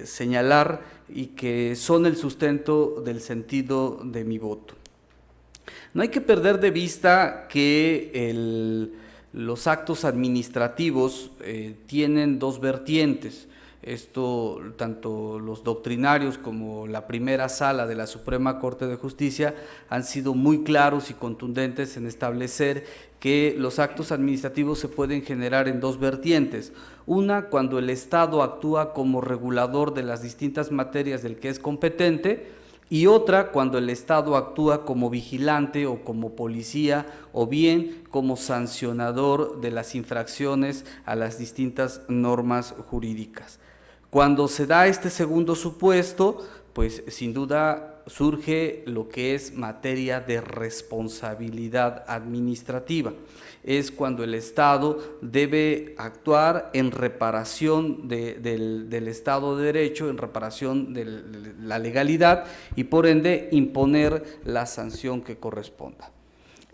señalar y que son el sustento del sentido de mi voto. No hay que perder de vista que los actos administrativos tienen dos vertientes. Esto, tanto los doctrinarios como la primera sala de la Suprema Corte de Justicia han sido muy claros y contundentes en establecer que los actos administrativos se pueden generar en dos vertientes. Una, cuando el Estado actúa como regulador de las distintas materias del que es competente, y otra, cuando el Estado actúa como vigilante o como policía o bien como sancionador de las infracciones a las distintas normas jurídicas. Cuando se da este segundo supuesto, pues sin duda surge lo que es materia de responsabilidad administrativa. Es cuando el Estado debe actuar en reparación del Estado de Derecho, en reparación de la legalidad y por ende imponer la sanción que corresponda.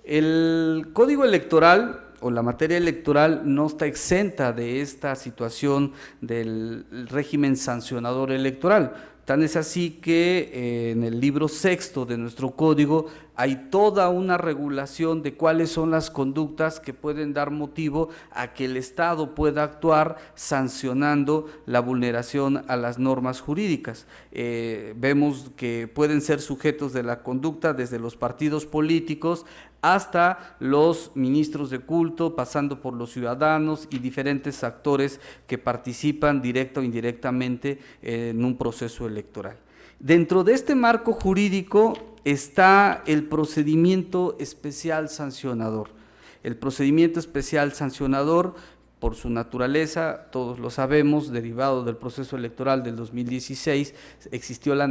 El Código Electoral o la materia electoral no está exenta de esta situación del régimen sancionador electoral. Tan es así que en el libro sexto de nuestro código hay toda una regulación de cuáles son las conductas que pueden dar motivo a que el Estado pueda actuar sancionando la vulneración a las normas jurídicas. Vemos que pueden ser sujetos de la conducta desde los partidos políticos hasta los ministros de culto, pasando por los ciudadanos y diferentes actores que participan directa o indirectamente en un proceso electoral. Dentro de este marco jurídico está el procedimiento especial sancionador. El procedimiento especial sancionador, por su naturaleza, todos lo sabemos, derivado del proceso electoral del 2016, existió la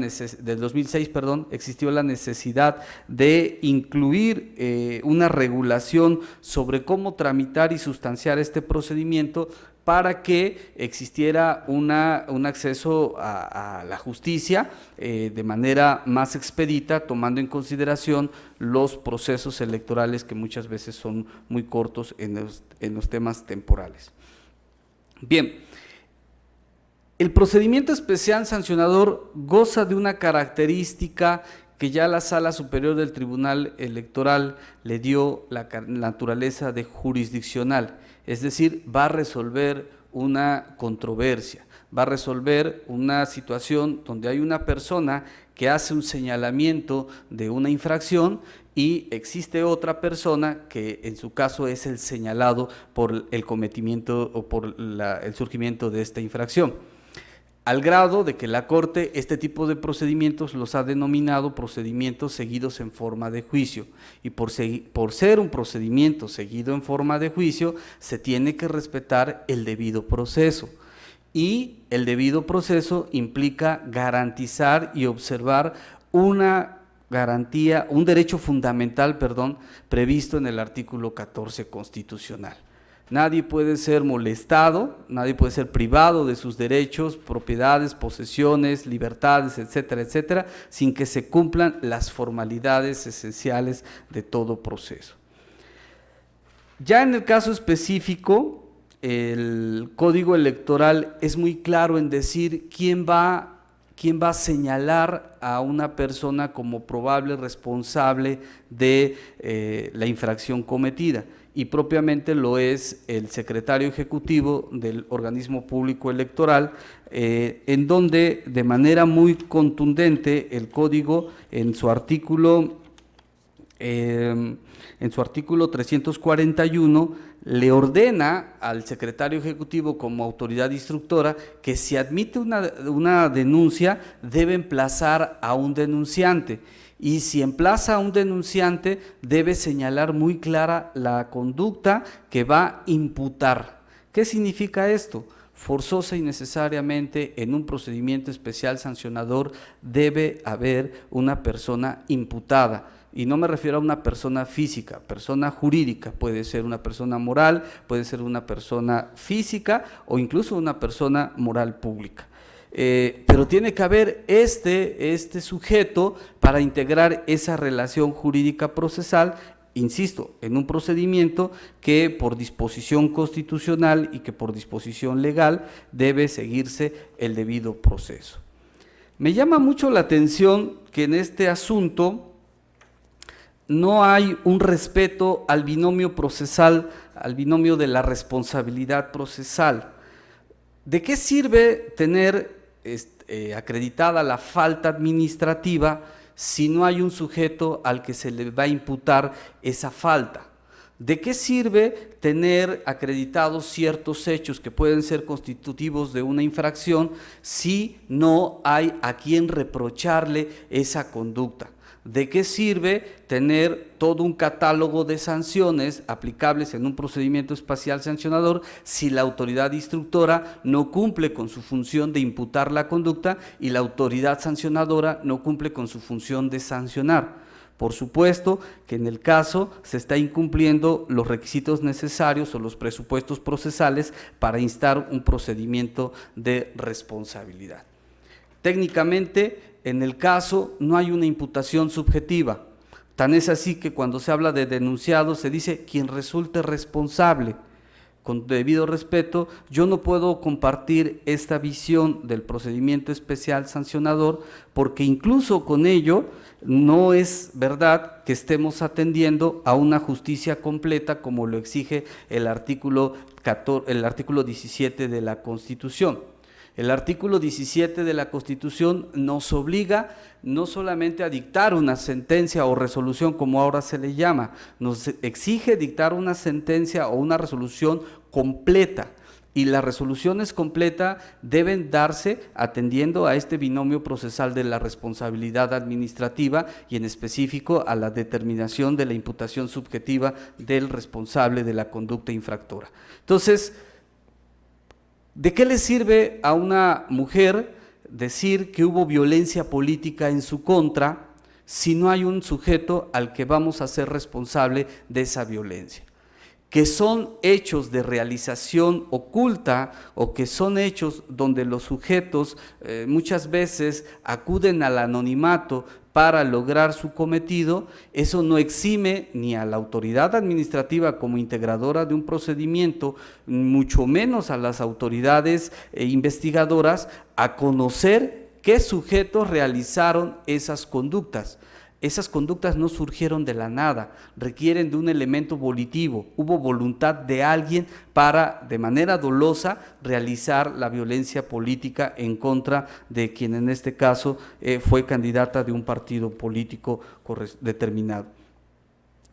necesidad de incluir una regulación sobre cómo tramitar y sustanciar este procedimiento para que existiera un acceso a la justicia de manera más expedita, tomando en consideración los procesos electorales que muchas veces son muy cortos en los temas temporales. Bien, el procedimiento especial sancionador goza de una característica que ya la Sala Superior del Tribunal Electoral le dio la naturaleza de jurisdiccional, es decir, va a resolver una controversia, va a resolver una situación donde hay una persona que hace un señalamiento de una infracción y existe otra persona que en su caso es el señalado por el cometimiento o por el surgimiento de esta infracción. Al grado de que la Corte este tipo de procedimientos los ha denominado procedimientos seguidos en forma de juicio, y por ser un procedimiento seguido en forma de juicio se tiene que respetar el debido proceso, y el debido proceso implica garantizar y observar una garantía, un derecho fundamental, previsto en el artículo 14 constitucional. Nadie puede ser molestado, nadie puede ser privado de sus derechos, propiedades, posesiones, libertades, etcétera, etcétera, sin que se cumplan las formalidades esenciales de todo proceso. Ya en el caso específico, el Código Electoral es muy claro en decir quién va a señalar a una persona como probable responsable de la infracción cometida, y propiamente lo es el secretario ejecutivo del organismo público electoral, en donde de manera muy contundente el código en su artículo 341 le ordena al secretario ejecutivo como autoridad instructora que si admite una denuncia debe emplazar a un denunciante, y si emplaza a un denunciante debe señalar muy clara la conducta que va a imputar. ¿Qué significa esto? Forzosa y necesariamente en un procedimiento especial sancionador debe haber una persona imputada. Y no me refiero a una persona física, persona jurídica, puede ser una persona moral, puede ser una persona física o incluso una persona moral pública. Pero tiene que haber este sujeto para integrar esa relación jurídica procesal, insisto, en un procedimiento que por disposición constitucional y que por disposición legal debe seguirse el debido proceso. Me llama mucho la atención que en este asunto no hay un respeto al binomio procesal, al binomio de la responsabilidad procesal. ¿De qué sirve tener acreditada la falta administrativa si no hay un sujeto al que se le va a imputar esa falta? ¿De qué sirve tener acreditados ciertos hechos que pueden ser constitutivos de una infracción si no hay a quien reprocharle esa conducta? ¿De qué sirve tener todo un catálogo de sanciones aplicables en un procedimiento especial sancionador si la autoridad instructora no cumple con su función de imputar la conducta y la autoridad sancionadora no cumple con su función de sancionar? Por supuesto que en el caso se está incumpliendo los requisitos necesarios o los presupuestos procesales para instar un procedimiento de responsabilidad. Técnicamente, en el caso no hay una imputación subjetiva, tan es así que cuando se habla de denunciado se dice quien resulte responsable. Con debido respeto, yo no puedo compartir esta visión del procedimiento especial sancionador porque incluso con ello no es verdad que estemos atendiendo a una justicia completa como lo exige el artículo 17 de la Constitución. El artículo 17 de la Constitución nos obliga no solamente a dictar una sentencia o resolución, como ahora se le llama, nos exige dictar una sentencia o una resolución completa, y las resoluciones completas deben darse atendiendo a este binomio procesal de la responsabilidad administrativa y en específico a la determinación de la imputación subjetiva del responsable de la conducta infractora. Entonces, ¿de qué le sirve a una mujer decir que hubo violencia política en su contra si no hay un sujeto al que vamos a hacer responsable de esa violencia? Que son hechos de realización oculta o que son hechos donde los sujetos muchas veces acuden al anonimato para lograr su cometido, eso no exime ni a la autoridad administrativa como integradora de un procedimiento, mucho menos a las autoridades investigadoras a conocer qué sujetos realizaron esas conductas. Esas conductas no surgieron de la nada, requieren de un elemento volitivo, hubo voluntad de alguien para, de manera dolosa, realizar la violencia política en contra de quien en este caso fue candidata de un partido político determinado.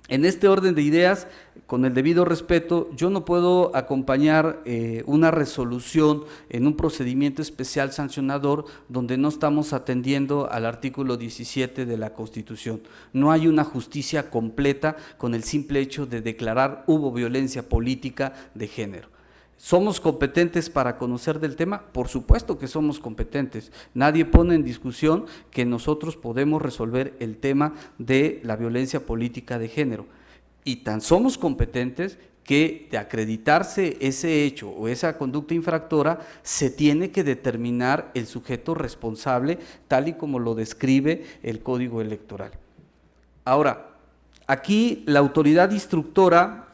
En este orden de ideas, con el debido respeto, yo no puedo acompañar una resolución en un procedimiento especial sancionador donde no estamos atendiendo al artículo 17 de la Constitución. No hay una justicia completa con el simple hecho de declarar hubo violencia política de género. ¿Somos competentes para conocer del tema? Por supuesto que somos competentes. Nadie pone en discusión que nosotros podemos resolver el tema de la violencia política de género. Y tan somos competentes que de acreditarse ese hecho o esa conducta infractora, se tiene que determinar el sujeto responsable tal y como lo describe el Código Electoral. Ahora, aquí la autoridad instructora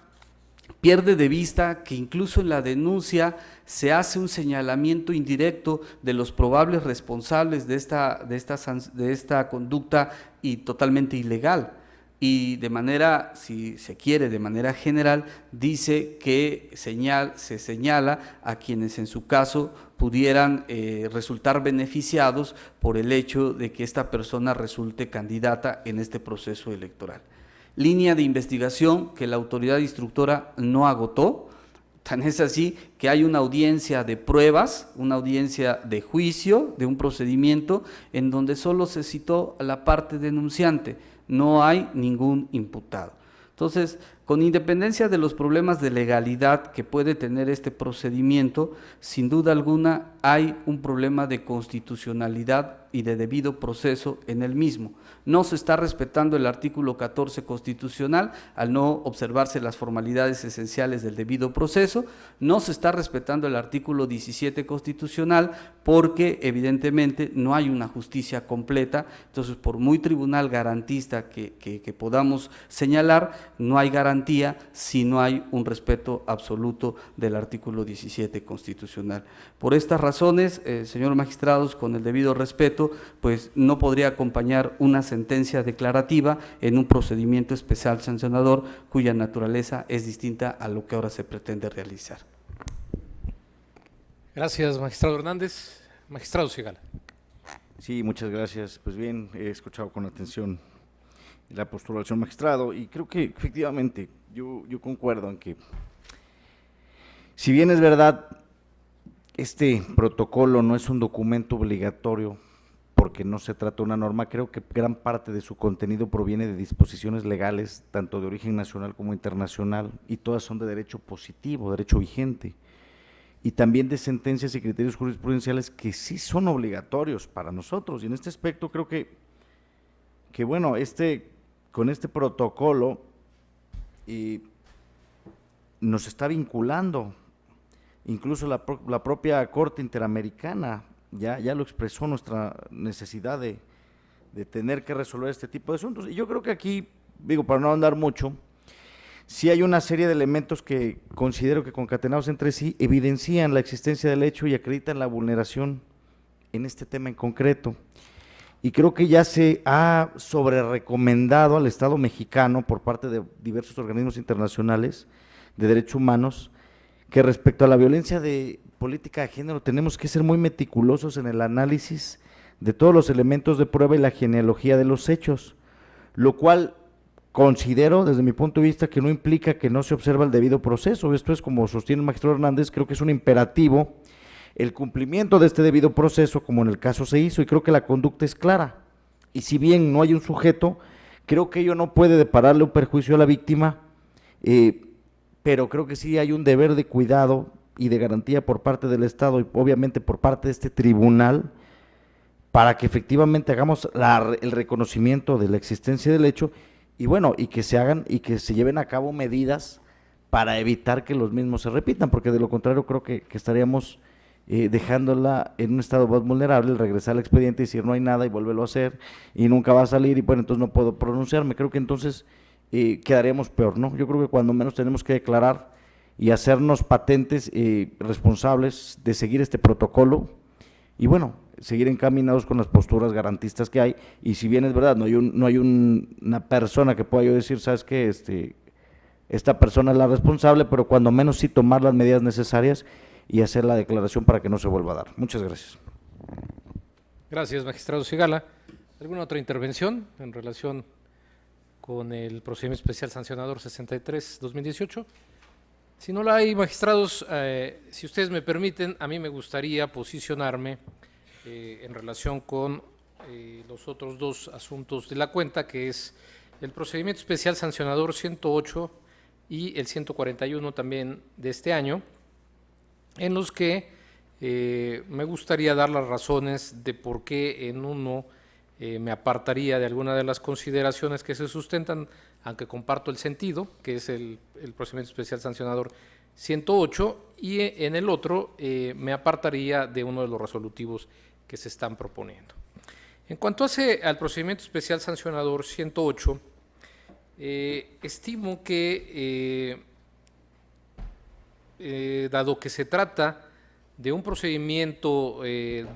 pierde de vista que incluso en la denuncia se hace un señalamiento indirecto de los probables responsables de esta conducta y totalmente ilegal. Y de manera, si se quiere, de manera general, dice que se señala a quienes en su caso pudieran resultar beneficiados por el hecho de que esta persona resulte candidata en este proceso electoral. Línea de investigación que la autoridad instructora no agotó, tan es así que hay una audiencia de pruebas, una audiencia de juicio, de un procedimiento en donde solo se citó a la parte denunciante, no hay ningún imputado. Entonces, con independencia de los problemas de legalidad que puede tener este procedimiento, sin duda alguna hay un problema de constitucionalidad y de debido proceso en el mismo. No se está respetando el artículo 14 constitucional al no observarse las formalidades esenciales del debido proceso, no se está respetando el artículo 17 constitucional porque evidentemente no hay una justicia completa. Entonces, por muy tribunal garantista que podamos señalar, no hay garantía si no hay un respeto absoluto del artículo 17 constitucional. Por estas razones, señores magistrados, con el debido respeto, pues no podría acompañar una sentencia declarativa en un procedimiento especial sancionador cuya naturaleza es distinta a lo que ahora se pretende realizar. Gracias, magistrado Hernández. Magistrado Sigala. Sí, muchas gracias. Pues bien, he escuchado con atención la postura del señor magistrado y creo que efectivamente yo concuerdo en que, si bien es verdad, este protocolo no es un documento obligatorio porque no se trata de una norma, creo que gran parte de su contenido proviene de disposiciones legales, tanto de origen nacional como internacional, y todas son de derecho positivo, derecho vigente, y también de sentencias y criterios jurisprudenciales que sí son obligatorios para nosotros. Y en este aspecto creo que bueno, con este protocolo nos está vinculando, incluso la propia Corte Interamericana ya lo expresó, nuestra necesidad de tener que resolver este tipo de asuntos. Y yo creo que aquí, digo, para no andar mucho, sí hay una serie de elementos que considero que concatenados entre sí evidencian la existencia del hecho y acreditan la vulneración en este tema en concreto. Y creo que ya se ha sobrerecomendado al Estado mexicano por parte de diversos organismos internacionales de derechos humanos que respecto a la violencia de política de género tenemos que ser muy meticulosos en el análisis de todos los elementos de prueba y la genealogía de los hechos, lo cual considero desde mi punto de vista que no implica que no se observa el debido proceso. Esto es, como sostiene el magistrado Hernández, creo que es un imperativo el cumplimiento de este debido proceso, como en el caso se hizo, y creo que la conducta es clara. Y si bien no hay un sujeto, creo que ello no puede depararle un perjuicio a la víctima, pero creo que sí hay un deber de cuidado y de garantía por parte del Estado y obviamente por parte de este tribunal para que efectivamente hagamos el reconocimiento de la existencia del hecho y bueno, y que se hagan y que se lleven a cabo medidas para evitar que los mismos se repitan, porque de lo contrario creo que estaríamos dejándola en un estado más vulnerable, el regresar al expediente y decir no hay nada y volverlo a hacer y nunca va a salir y bueno, entonces no puedo pronunciarme. Creo que entonces quedaríamos peor, ¿no? Yo creo que cuando menos tenemos que declarar y hacernos patentes responsables de seguir este protocolo y bueno, seguir encaminados con las posturas garantistas que hay. Y si bien es verdad, no hay una persona que pueda yo decir, sabes que esta persona es la responsable, pero cuando menos sí tomar las medidas necesarias y hacer la declaración para que no se vuelva a dar. Muchas gracias. Gracias, magistrado Sigala. ¿Alguna otra intervención en relación con el procedimiento especial sancionador 63-2018? Si no la hay, magistrados, si ustedes me permiten, a mí me gustaría posicionarme en relación con los otros dos asuntos de la cuenta, que es el procedimiento especial sancionador 108 y el 141 también de este año, en los que me gustaría dar las razones de por qué en uno me apartaría de alguna de las consideraciones que se sustentan, aunque comparto el sentido, que es el procedimiento especial sancionador 108, y en el otro me apartaría de uno de los resolutivos que se están proponiendo. En cuanto al procedimiento especial sancionador 108, estimo que dado que se trata de un procedimiento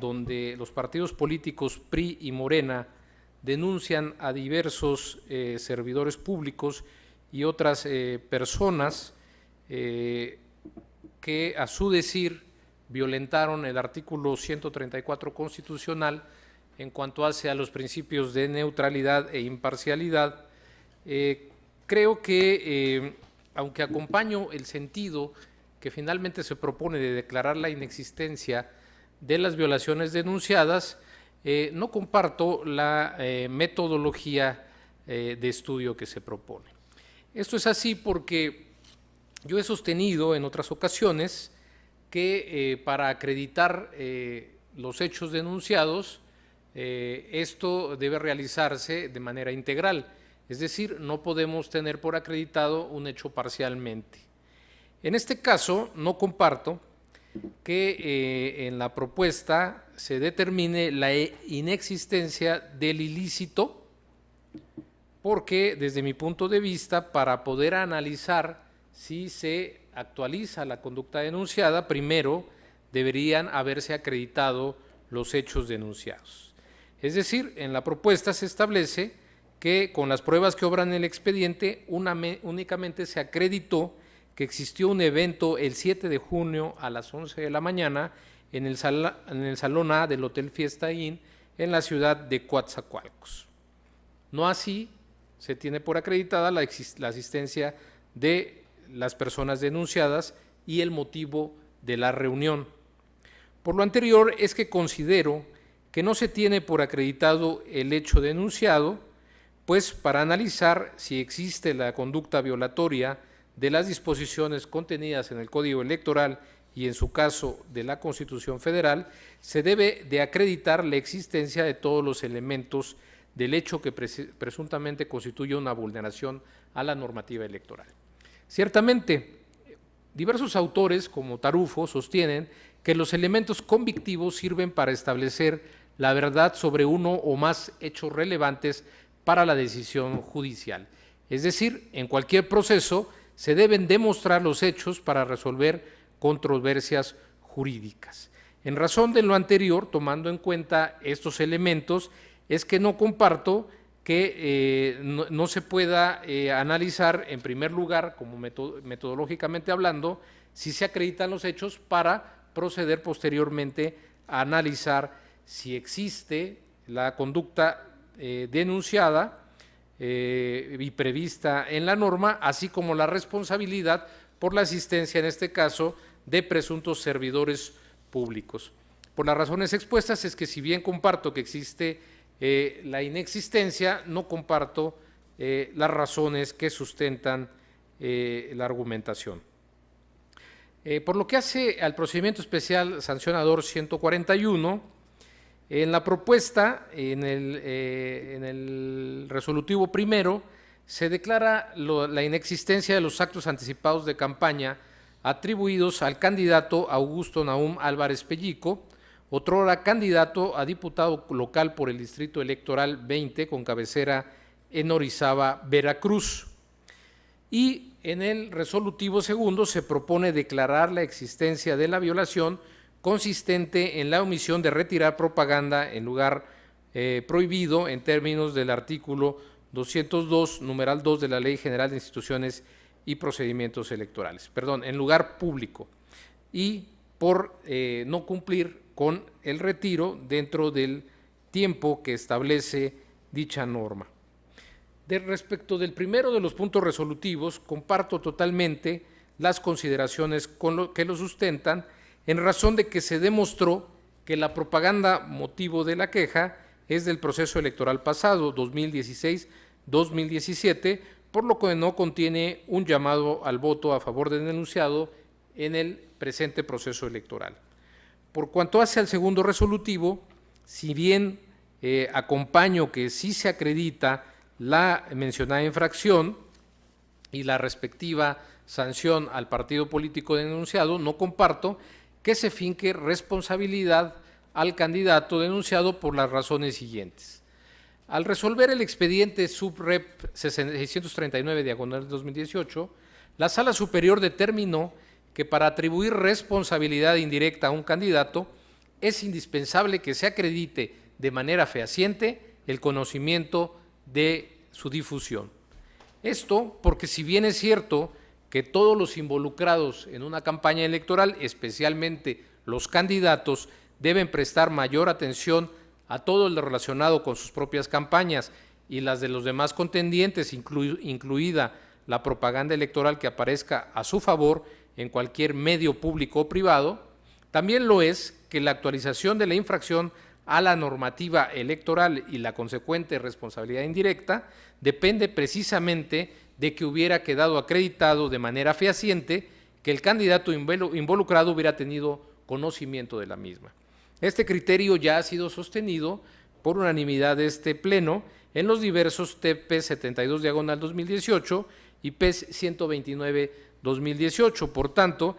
donde los partidos políticos PRI y Morena denuncian a diversos servidores públicos y otras personas que a su decir violentaron el artículo 134 constitucional en cuanto hace a los principios de neutralidad e imparcialidad. Creo que, aunque acompaño el sentido que finalmente se propone de declarar la inexistencia de las violaciones denunciadas, no comparto la metodología de estudio que se propone. Esto es así porque yo he sostenido en otras ocasiones que para acreditar los hechos denunciados, esto debe realizarse de manera integral, es decir, no podemos tener por acreditado un hecho parcialmente. En este caso, no comparto que en la propuesta se determine la inexistencia del ilícito, porque desde mi punto de vista, para poder analizar si se actualiza la conducta denunciada, primero deberían haberse acreditado los hechos denunciados. Es decir, en la propuesta se establece que con las pruebas que obran el expediente únicamente se acreditó que existió un evento el 7 de junio a las 11 de la mañana en el Salón A del Hotel Fiesta Inn en la ciudad de Coatzacoalcos. No así se tiene por acreditada la asistencia de las personas denunciadas y el motivo de la reunión. Por lo anterior es que considero que no se tiene por acreditado el hecho denunciado, pues para analizar si existe la conducta violatoria de las disposiciones contenidas en el Código Electoral y en su caso de la Constitución Federal, se debe de acreditar la existencia de todos los elementos del hecho que presuntamente constituye una vulneración a la normativa electoral. Ciertamente, diversos autores como Tarufo sostienen que los elementos convictivos sirven para establecer la verdad sobre uno o más hechos relevantes para la decisión judicial. Es decir, en cualquier proceso se deben demostrar los hechos para resolver controversias jurídicas. En razón de lo anterior, tomando en cuenta estos elementos, es que no comparto que no se pueda analizar en primer lugar, como metodológicamente hablando, si se acreditan los hechos para proceder posteriormente a analizar si existe la conducta denunciada y prevista en la norma, así como la responsabilidad por la asistencia, en este caso, de presuntos servidores públicos. Por las razones expuestas es que si bien comparto que existe la inexistencia, no comparto las razones que sustentan la argumentación. Por lo que hace al procedimiento especial sancionador 141, en la propuesta, en el resolutivo primero, se declara la inexistencia de los actos anticipados de campaña atribuidos al candidato Augusto Nahum Álvarez Pellico, otrora candidato a diputado local por el Distrito Electoral 20 con cabecera en Orizaba, Veracruz. Y en el resolutivo segundo se propone declarar la existencia de la violación consistente en la omisión de retirar propaganda en lugar prohibido en términos del artículo 202, numeral 2 de la Ley General de Instituciones y Procedimientos Electorales, perdón, en lugar público, y por no cumplir con el retiro dentro del tiempo que establece dicha norma. Respecto del primero de los puntos resolutivos, comparto totalmente las consideraciones que lo sustentan, en razón de que se demostró que la propaganda motivo de la queja es del proceso electoral pasado, 2016-2017, por lo que no contiene un llamado al voto a favor del denunciado en el presente proceso electoral. Por cuanto hace al segundo resolutivo, si bien acompaño que sí se acredita la mencionada infracción y la respectiva sanción al partido político denunciado, no comparto que se finque responsabilidad al candidato denunciado por las razones siguientes. Al resolver el expediente subrep 639/2018, la Sala Superior determinó que para atribuir responsabilidad indirecta a un candidato es indispensable que se acredite de manera fehaciente el conocimiento de su difusión. Esto porque si bien es cierto que todos los involucrados en una campaña electoral, especialmente los candidatos, deben prestar mayor atención a todo lo relacionado con sus propias campañas y las de los demás contendientes, incluida la propaganda electoral que aparezca a su favor en cualquier medio público o privado, también lo es que la actualización de la infracción a la normativa electoral y la consecuente responsabilidad indirecta depende precisamente de que hubiera quedado acreditado de manera fehaciente que el candidato involucrado hubiera tenido conocimiento de la misma. Este criterio ya ha sido sostenido por unanimidad de este Pleno en los diversos TP 72/2018 y PES 129/2018. Por tanto,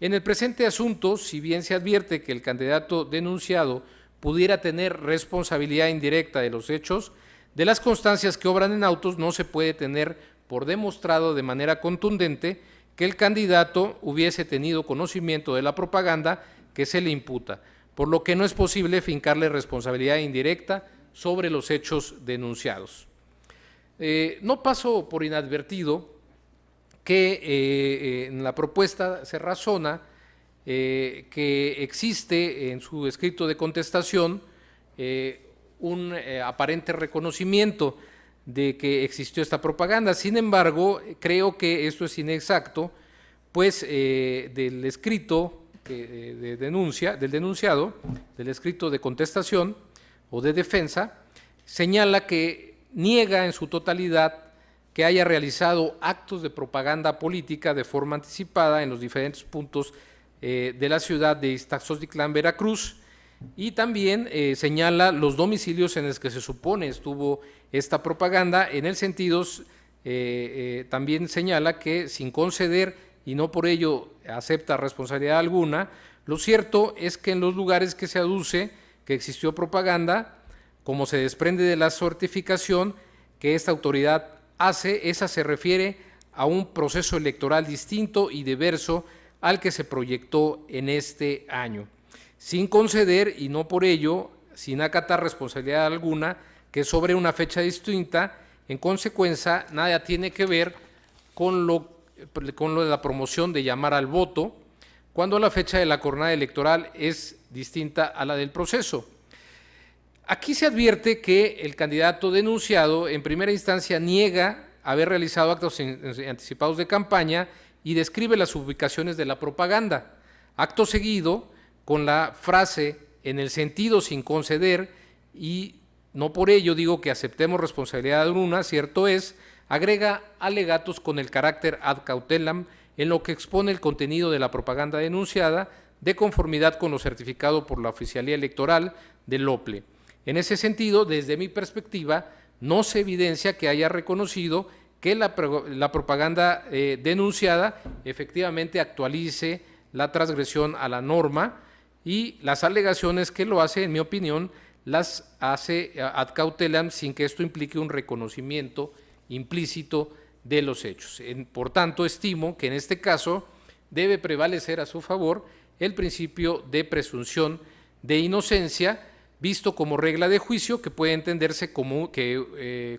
en el presente asunto, si bien se advierte que el candidato denunciado pudiera tener responsabilidad indirecta de los hechos, de las constancias que obran en autos no se puede tener por demostrado de manera contundente que el candidato hubiese tenido conocimiento de la propaganda que se le imputa, por lo que no es posible fincarle responsabilidad indirecta sobre los hechos denunciados. No paso por inadvertido que en la propuesta se razona que existe en su escrito de contestación un aparente reconocimiento de que existió esta propaganda. Sin embargo, creo que esto es inexacto, pues del escrito del denunciado, del escrito de contestación o de defensa, señala que niega en su totalidad que haya realizado actos de propaganda política de forma anticipada en los diferentes puntos de la ciudad de Ixtaxochtlán, Veracruz, y también señala los domicilios en los que se supone estuvo esta propaganda, en el sentido también señala que sin conceder y no por ello acepta responsabilidad alguna, lo cierto es que en los lugares que se aduce que existió propaganda, como se desprende de la certificación que esta autoridad hace, esa se refiere a un proceso electoral distinto y diverso al que se proyectó en este año, sin conceder y no por ello, sin acatar responsabilidad alguna, que sobre una fecha distinta, en consecuencia, nada tiene que ver con lo de la promoción de llamar al voto, cuando la fecha de la jornada electoral es distinta a la del proceso. Aquí se advierte que el candidato denunciado en primera instancia niega haber realizado actos anticipados de campaña y describe las ubicaciones de la propaganda. Acto seguido, con la frase en el sentido sin conceder y no por ello digo que aceptemos responsabilidad alguna, cierto es, agrega alegatos con el carácter ad cautelam en lo que expone el contenido de la propaganda denunciada de conformidad con lo certificado por la Oficialía Electoral del OPLE. En ese sentido, desde mi perspectiva, no se evidencia que haya reconocido que la propaganda denunciada efectivamente actualice la transgresión a la norma y las alegaciones que lo hace, en mi opinión, las hace ad cautelam sin que esto implique un reconocimiento implícito de los hechos. Por tanto, estimo que en este caso debe prevalecer a su favor el principio de presunción de inocencia, visto como regla de juicio que puede entenderse como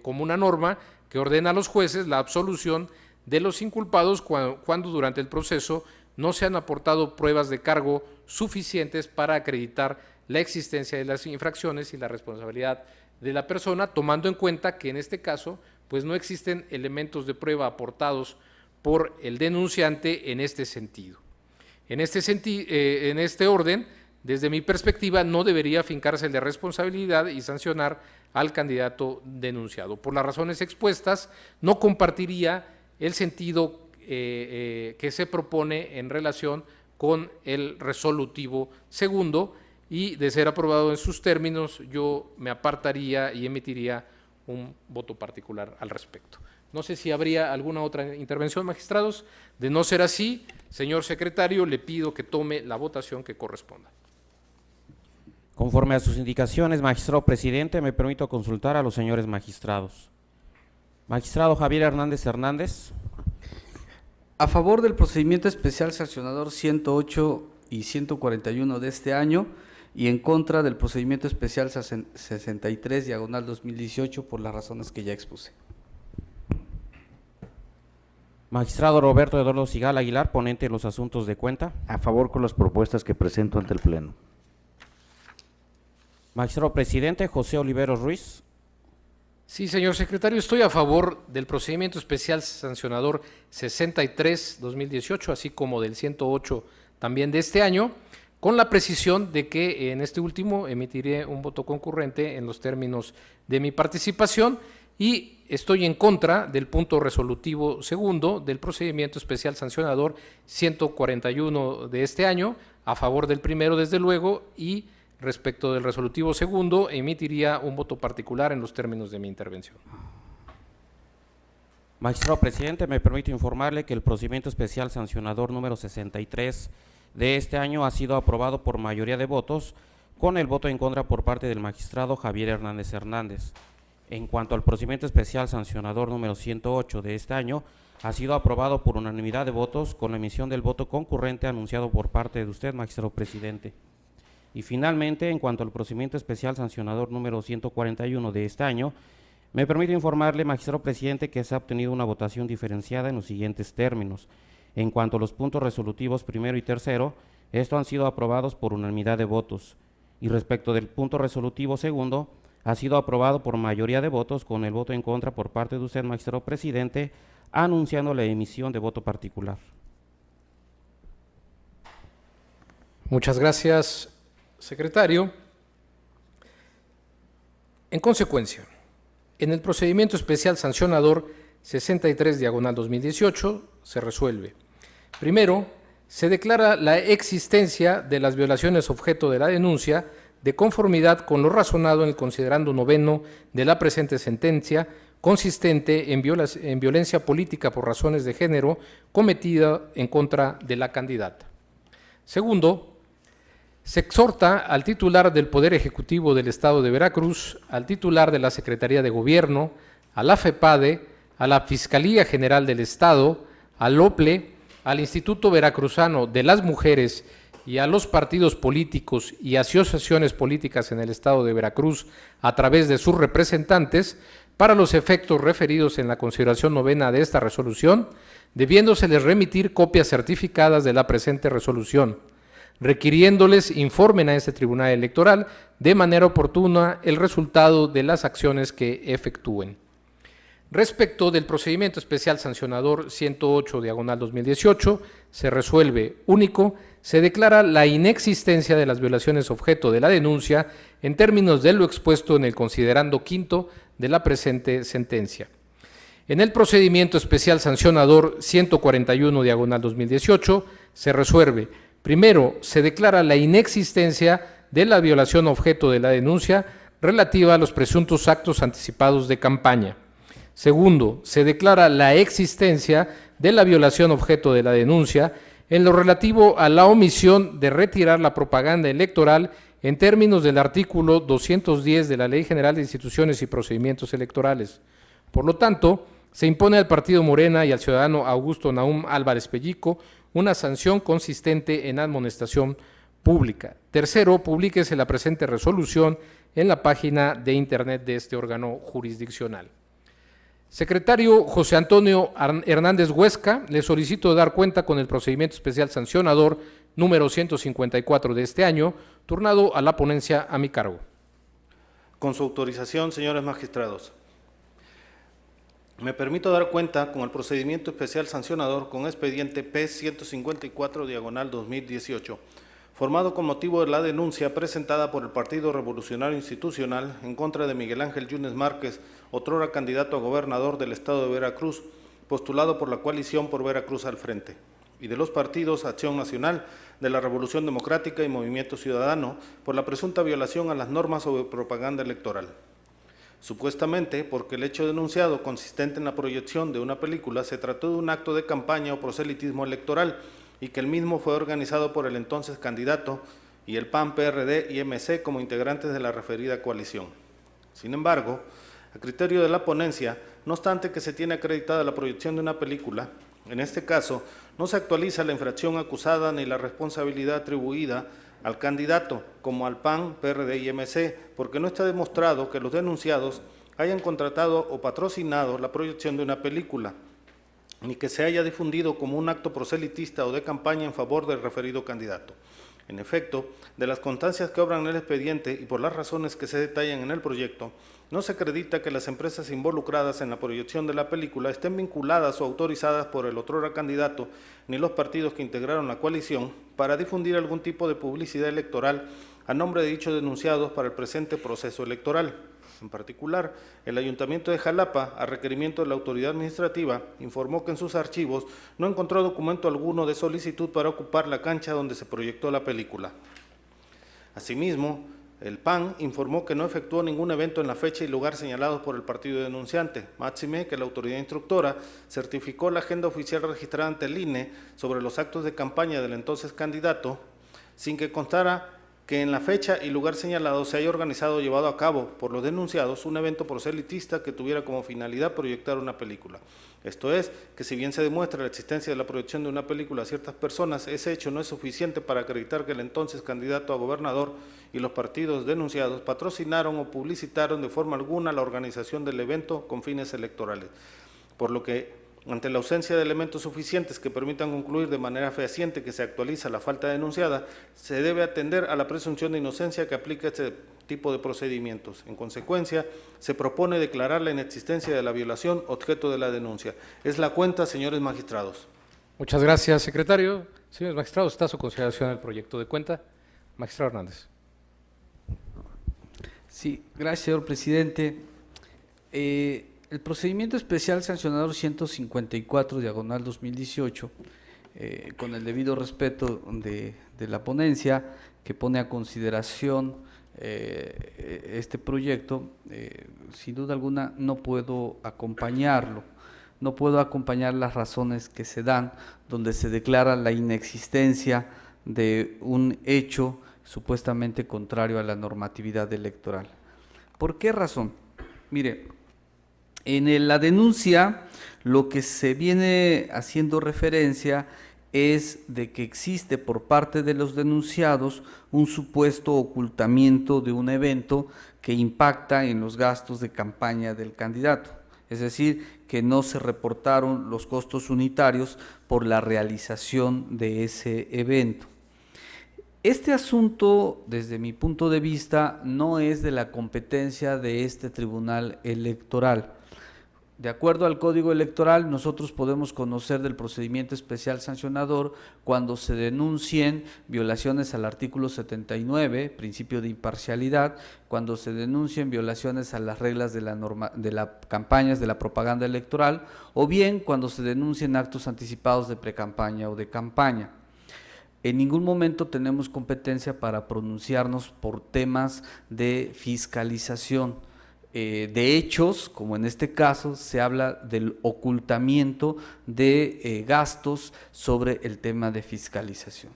una norma que ordena a los jueces la absolución de los inculpados cuando durante el proceso no se han aportado pruebas de cargo suficientes para acreditar la existencia de las infracciones y la responsabilidad de la persona, tomando en cuenta que en este caso pues no existen elementos de prueba aportados por el denunciante en este sentido. En este orden, desde mi perspectiva, no debería fincarse de responsabilidad y sancionar al candidato denunciado. Por las razones expuestas, no compartiría el sentido que se propone en relación con el resolutivo segundo y, de ser aprobado en sus términos, yo me apartaría y emitiría un voto particular al respecto. No sé si habría alguna otra intervención, magistrados. De no ser así, señor secretario, le pido que tome la votación que corresponda. Conforme a sus indicaciones, magistrado presidente, me permito consultar a los señores magistrados. Magistrado Javier Hernández Hernández. A favor del procedimiento especial sancionador 108 y 141 de este año y en contra del procedimiento especial 63/2018 por las razones que ya expuse. Magistrado Roberto Eduardo Sigal Aguilar, ponente en los asuntos de cuenta. A favor con las propuestas que presento ante el Pleno. Magistrado presidente José Oliveros Ruiz. Sí, señor secretario, estoy a favor del procedimiento especial sancionador 63/2018, así como del 108 también de este año, con la precisión de que en este último emitiré un voto concurrente en los términos de mi participación y estoy en contra del punto resolutivo segundo del procedimiento especial sancionador 141 de este año, a favor del primero desde luego, y respecto del resolutivo segundo emitiría un voto particular en los términos de mi intervención. Magistrado presidente, me permito informarle que el procedimiento especial sancionador número 63 de este año ha sido aprobado por mayoría de votos, con el voto en contra por parte del magistrado Javier Hernández Hernández. En cuanto al procedimiento especial sancionador número 108 de este año, ha sido aprobado por unanimidad de votos, con la emisión del voto concurrente anunciado por parte de usted, magistrado presidente. Y finalmente, en cuanto al procedimiento especial sancionador número 141 de este año, me permito informarle, magistrado presidente, que se ha obtenido una votación diferenciada en los siguientes términos. En cuanto a los puntos resolutivos primero y tercero, estos han sido aprobados por unanimidad de votos. Y respecto del punto resolutivo segundo, ha sido aprobado por mayoría de votos, con el voto en contra por parte de usted, magistrado presidente, anunciando la emisión de voto particular. Muchas gracias, secretario. En consecuencia, en el procedimiento especial sancionador 63/2018 se resuelve. Primero, se declara la existencia de las violaciones objeto de la denuncia de conformidad con lo razonado en el considerando noveno de la presente sentencia, consistente en violencia política por razones de género cometida en contra de la candidata. Segundo, se exhorta al titular del Poder Ejecutivo del Estado de Veracruz, al titular de la Secretaría de Gobierno, a la FEPADE, a la Fiscalía General del Estado, al OPLE, al Instituto Veracruzano de las Mujeres y a los partidos políticos y asociaciones políticas en el Estado de Veracruz a través de sus representantes, para los efectos referidos en la consideración novena de esta resolución, debiéndoseles remitir copias certificadas de la presente resolución, requiriéndoles informen a este Tribunal Electoral de manera oportuna el resultado de las acciones que efectúen. Respecto del procedimiento especial sancionador 108/2018, se resuelve único, se declara la inexistencia de las violaciones objeto de la denuncia en términos de lo expuesto en el considerando quinto de la presente sentencia. En el procedimiento especial sancionador 141/2018 se resuelve. Primero, se declara la inexistencia de la violación objeto de la denuncia relativa a los presuntos actos anticipados de campaña. Segundo, se declara la existencia de la violación objeto de la denuncia en lo relativo a la omisión de retirar la propaganda electoral en términos del artículo 210 de la Ley General de Instituciones y Procedimientos Electorales. Por lo tanto, se impone al Partido Morena y al ciudadano Augusto Nahum Álvarez Pellico una sanción consistente en amonestación pública. Tercero, publíquese la presente resolución en la página de internet de este órgano jurisdiccional. Secretario José Antonio Hernández Huesca, le solicito dar cuenta con el procedimiento especial sancionador número 154 de este año, turnado a la ponencia a mi cargo. Con su autorización, señores magistrados, me permito dar cuenta con el procedimiento especial sancionador con expediente P-154/2018, formado con motivo de la denuncia presentada por el Partido Revolucionario Institucional en contra de Miguel Ángel Yunes Márquez, otrora candidato a gobernador del Estado de Veracruz, postulado por la coalición por Veracruz al Frente, y de los partidos Acción Nacional, de la Revolución Democrática y Movimiento Ciudadano, por la presunta violación a las normas sobre propaganda electoral. Supuestamente, porque el hecho denunciado, consistente en la proyección de una película, se trató de un acto de campaña o proselitismo electoral y que el mismo fue organizado por el entonces candidato y el PAN, PRD y MC como integrantes de la referida coalición. Sin embargo, a criterio de la ponencia, no obstante que se tiene acreditada la proyección de una película, En este caso, no se actualiza la infracción acusada ni la responsabilidad atribuida al candidato, como al PAN, PRD y MC, porque no está demostrado que los denunciados hayan contratado o patrocinado la proyección de una película, ni que se haya difundido como un acto proselitista o de campaña en favor del referido candidato. En efecto, de las constancias que obran en el expediente y por las razones que se detallan en el proyecto, no se acredita que las empresas involucradas en la proyección de la película estén vinculadas o autorizadas por el otrora candidato ni los partidos que integraron la coalición para difundir algún tipo de publicidad electoral a nombre de dichos denunciados para el presente proceso electoral. En particular, el Ayuntamiento de Jalapa, a requerimiento de la autoridad administrativa, informó que en sus archivos no encontró documento alguno de solicitud para ocupar la cancha donde se proyectó la película. Asimismo, el PAN informó que no efectuó ningún evento en la fecha y lugar señalados por el partido denunciante, máxime que la autoridad instructora certificó la agenda oficial registrada ante el INE sobre los actos de campaña del entonces candidato, sin que constara que en la fecha y lugar señalado se haya organizado o llevado a cabo por los denunciados un evento proselitista que tuviera como finalidad proyectar una película. Esto es, que si bien se demuestra la existencia de la proyección de una película a ciertas personas, ese hecho no es suficiente para acreditar que el entonces candidato a gobernador y los partidos denunciados patrocinaron o publicitaron de forma alguna la organización del evento con fines electorales. Por lo que, ante la ausencia de elementos suficientes que permitan concluir de manera fehaciente que se actualiza la falta denunciada, se debe atender a la presunción de inocencia que aplica este tipo de procedimientos. En consecuencia, se propone declarar la inexistencia de la violación objeto de la denuncia. Es la cuenta, señores magistrados. Muchas gracias, secretario. Señores magistrados, está a su consideración el proyecto de cuenta. Magistrado Hernández. Sí, gracias, señor presidente. El procedimiento especial sancionador 154/2018, con el debido respeto de la ponencia que pone a consideración este proyecto, sin duda alguna no puedo acompañarlo. No puedo acompañar las razones que se dan, donde se declara la inexistencia de un hecho supuestamente contrario a la normatividad electoral. ¿Por qué razón? Mire, en la denuncia lo que se viene haciendo referencia es de que existe por parte de los denunciados un supuesto ocultamiento de un evento que impacta en los gastos de campaña del candidato, es decir, que no se reportaron los costos unitarios por la realización de ese evento. Este asunto, desde mi punto de vista, no es de la competencia de este tribunal electoral. De acuerdo al Código Electoral, nosotros podemos conocer del procedimiento especial sancionador cuando se denuncien violaciones al artículo 79, principio de imparcialidad, cuando se denuncien violaciones a las reglas de las campañas de la propaganda electoral, o bien cuando se denuncien actos anticipados de precampaña o de campaña. En ningún momento tenemos competencia para pronunciarnos por temas de fiscalización. De hechos, como en este caso, se habla del ocultamiento de gastos sobre el tema de fiscalización.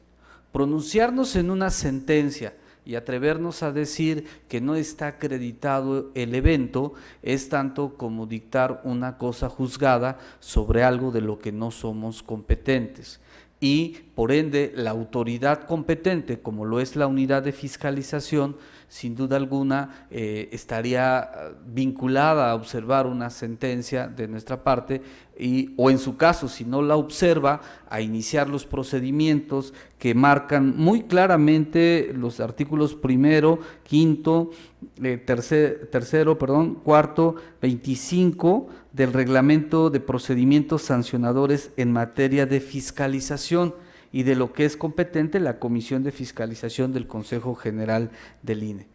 Pronunciarnos en una sentencia y atrevernos a decir que no está acreditado el evento es tanto como dictar una cosa juzgada sobre algo de lo que no somos competentes. Y por ende la autoridad competente, como lo es la unidad de fiscalización, sin duda alguna estaría vinculada a observar una sentencia de nuestra parte o en su caso, si no la observa, a iniciar los procedimientos que marcan muy claramente los artículos primero, quinto, cuarto, 25 del Reglamento de Procedimientos Sancionadores en materia de fiscalización y de lo que es competente la Comisión de Fiscalización del Consejo General del INE.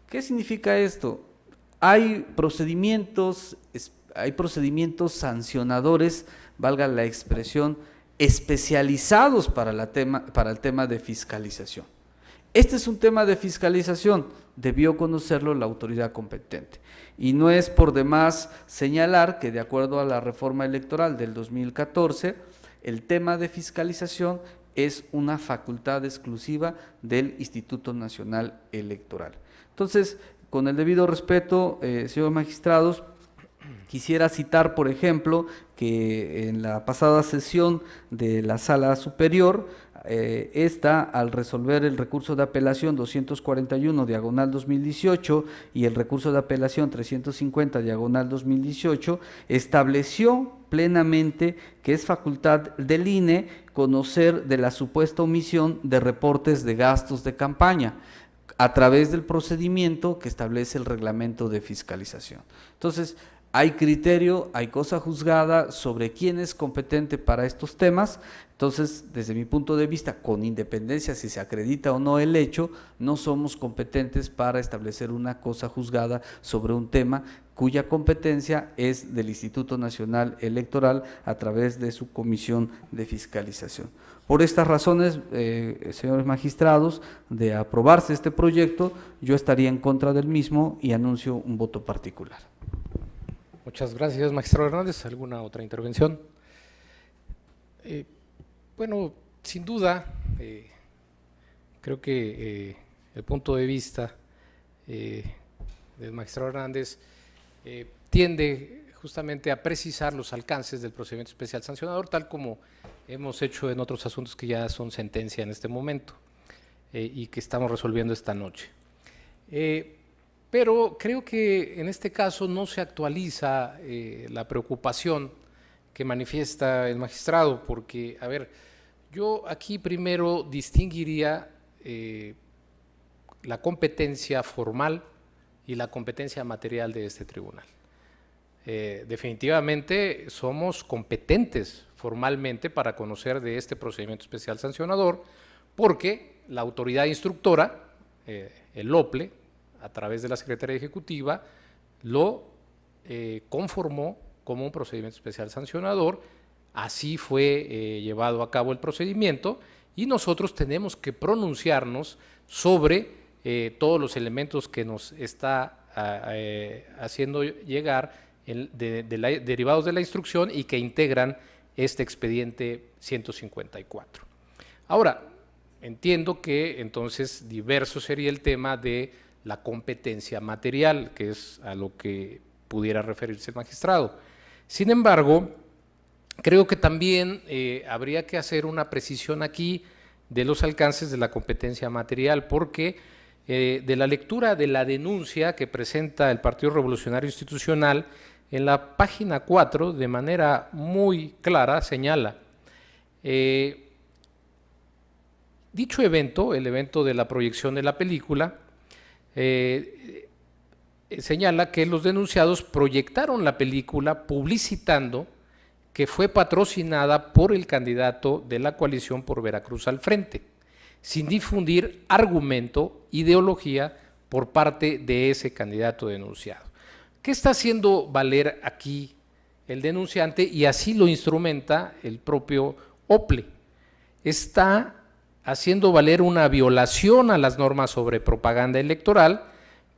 ¿Qué significa esto? Hay procedimientos sancionadores, valga la expresión, especializados para el tema de fiscalización. Este es un tema de fiscalización, debió conocerlo la autoridad competente. Y no es por demás señalar que de acuerdo a la reforma electoral del 2014, el tema de fiscalización es una facultad exclusiva del Instituto Nacional Electoral. Entonces, con el debido respeto, señores magistrados, Quisiera citar, por ejemplo, que en la pasada sesión de la Sala Superior, esta, al resolver el recurso de apelación 241/2018 y el recurso de apelación 350/2018, estableció plenamente que es facultad del INE conocer de la supuesta omisión de reportes de gastos de campaña a través del procedimiento que establece el reglamento de fiscalización. Entonces, hay criterio, hay cosa juzgada sobre quién es competente para estos temas. Entonces, desde mi punto de vista, con independencia si se acredita o no el hecho, no somos competentes para establecer una cosa juzgada sobre un tema cuya competencia es del Instituto Nacional Electoral a través de su comisión de fiscalización. Por estas razones, señores magistrados, de aprobarse este proyecto, yo estaría en contra del mismo y anuncio un voto particular. Muchas gracias, magistrado Hernández. ¿Alguna otra intervención? Bueno, sin duda, creo que el punto de vista del magistrado Hernández tiende justamente a precisar los alcances del procedimiento especial sancionador, tal como hemos hecho en otros asuntos que ya son sentencia en este momento y que estamos resolviendo esta noche. Pero creo que en este caso no se actualiza la preocupación que manifiesta el magistrado, porque, a ver, yo aquí primero distinguiría la competencia formal y la competencia material de este tribunal. Definitivamente somos competentes formalmente para conocer de este procedimiento especial sancionador, porque la autoridad instructora, el OPLE, a través de la Secretaría Ejecutiva, lo conformó como un procedimiento especial sancionador. Así fue llevado a cabo el procedimiento y nosotros tenemos que pronunciarnos sobre todos los elementos que nos está haciendo llegar derivados de la instrucción y que integran este expediente 154. Ahora, entiendo que entonces diverso sería el tema de la competencia material, que es a lo que pudiera referirse el magistrado. Sin embargo, creo que también habría que hacer una precisión aquí de los alcances de la competencia material, porque de la lectura de la denuncia que presenta el Partido Revolucionario Institucional, en la página 4, de manera muy clara, señala: dicho evento, el evento de la proyección de la película, señala que los denunciados proyectaron la película publicitando que fue patrocinada por el candidato de la coalición por Veracruz al frente, sin difundir argumento, ideología por parte de ese candidato denunciado. ¿Qué está haciendo valer aquí el denunciante? Y así lo instrumenta el propio OPLE. Está haciendo valer una violación a las normas sobre propaganda electoral,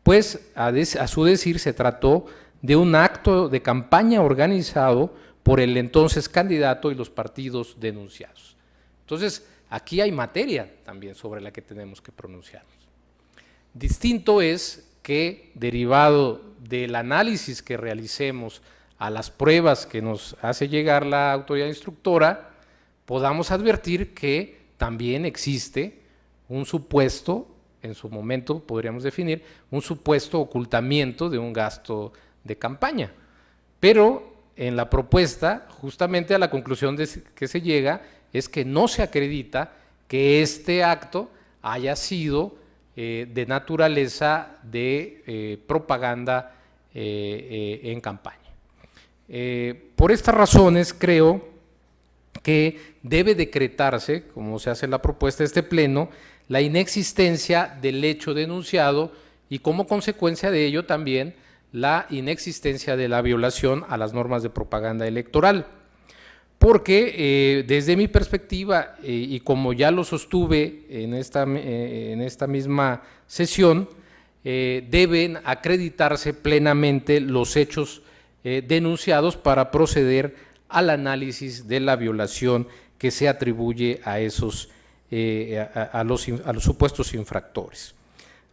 pues a su decir se trató de un acto de campaña organizado por el entonces candidato y los partidos denunciados. Entonces, aquí hay materia también sobre la que tenemos que pronunciarnos. Distinto es que, derivado del análisis que realicemos a las pruebas que nos hace llegar la autoridad instructora, podamos advertir que también existe un supuesto, en su momento podríamos definir, un supuesto ocultamiento de un gasto de campaña. Pero en la propuesta, justamente a la conclusión que se llega es que no se acredita que este acto haya sido de naturaleza de propaganda en campaña. Por estas razones creo que debe decretarse, como se hace en la propuesta de este pleno, la inexistencia del hecho denunciado y como consecuencia de ello también la inexistencia de la violación a las normas de propaganda electoral. Porque desde mi perspectiva, y como ya lo sostuve en esta misma sesión, deben acreditarse plenamente los hechos denunciados para proceder al análisis de la violación que se atribuye a a los supuestos infractores.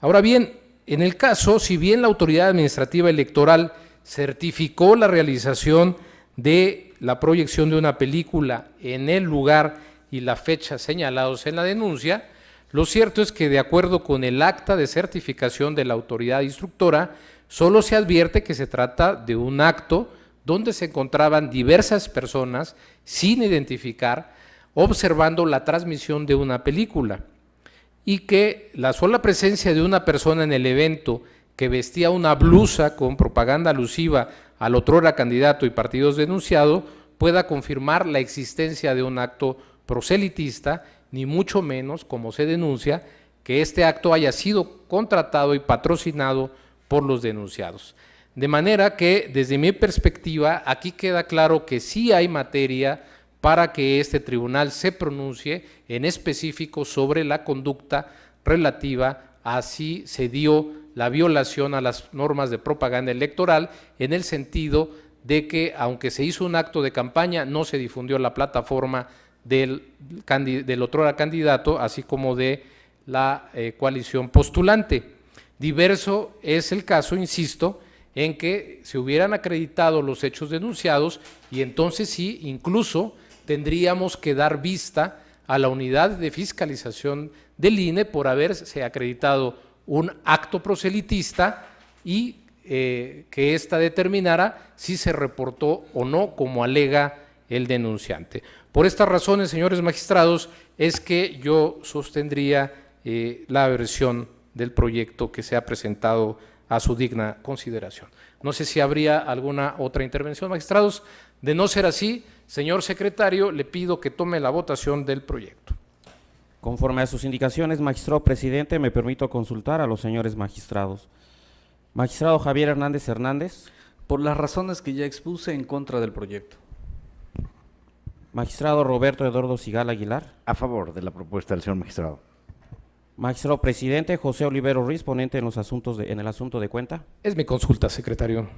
Ahora bien, en el caso, si bien la autoridad administrativa electoral certificó la realización de la proyección de una película en el lugar y la fecha señalados en la denuncia, lo cierto es que de acuerdo con el acta de certificación de la autoridad instructora, solo se advierte que se trata de un acto donde se encontraban diversas personas sin identificar, observando la transmisión de una película, y que la sola presencia de una persona en el evento que vestía una blusa con propaganda alusiva al otrora candidato y partidos denunciado pueda confirmar la existencia de un acto proselitista, ni mucho menos, como se denuncia, que este acto haya sido contratado y patrocinado por los denunciados. De manera que, desde mi perspectiva, aquí queda claro que sí hay materia para que este tribunal se pronuncie en específico sobre la conducta relativa a si se dio la violación a las normas de propaganda electoral, en el sentido de que, aunque se hizo un acto de campaña, no se difundió la plataforma del otrora candidato, así como de la coalición postulante. Diverso es el caso, insisto, en que se hubieran acreditado los hechos denunciados y entonces sí, incluso tendríamos que dar vista a la unidad de fiscalización del INE por haberse acreditado un acto proselitista y que ésta determinara si se reportó o no, como alega el denunciante. Por estas razones, señores magistrados, es que yo sostendría la versión del proyecto que se ha presentado a su digna consideración. No sé si habría alguna otra intervención, magistrados. De no ser así, señor secretario, le pido que tome la votación del proyecto. Conforme a sus indicaciones, magistrado presidente, me permito consultar a los señores magistrados. Magistrado Javier Hernández Hernández. Por las razones que ya expuse, en contra del proyecto. Magistrado Roberto Eduardo Sigala Aguilar. A favor de la propuesta del señor magistrado. Magistrado presidente José Olivero Ruiz, ponente en el asunto de cuenta. Es mi consulta, secretario.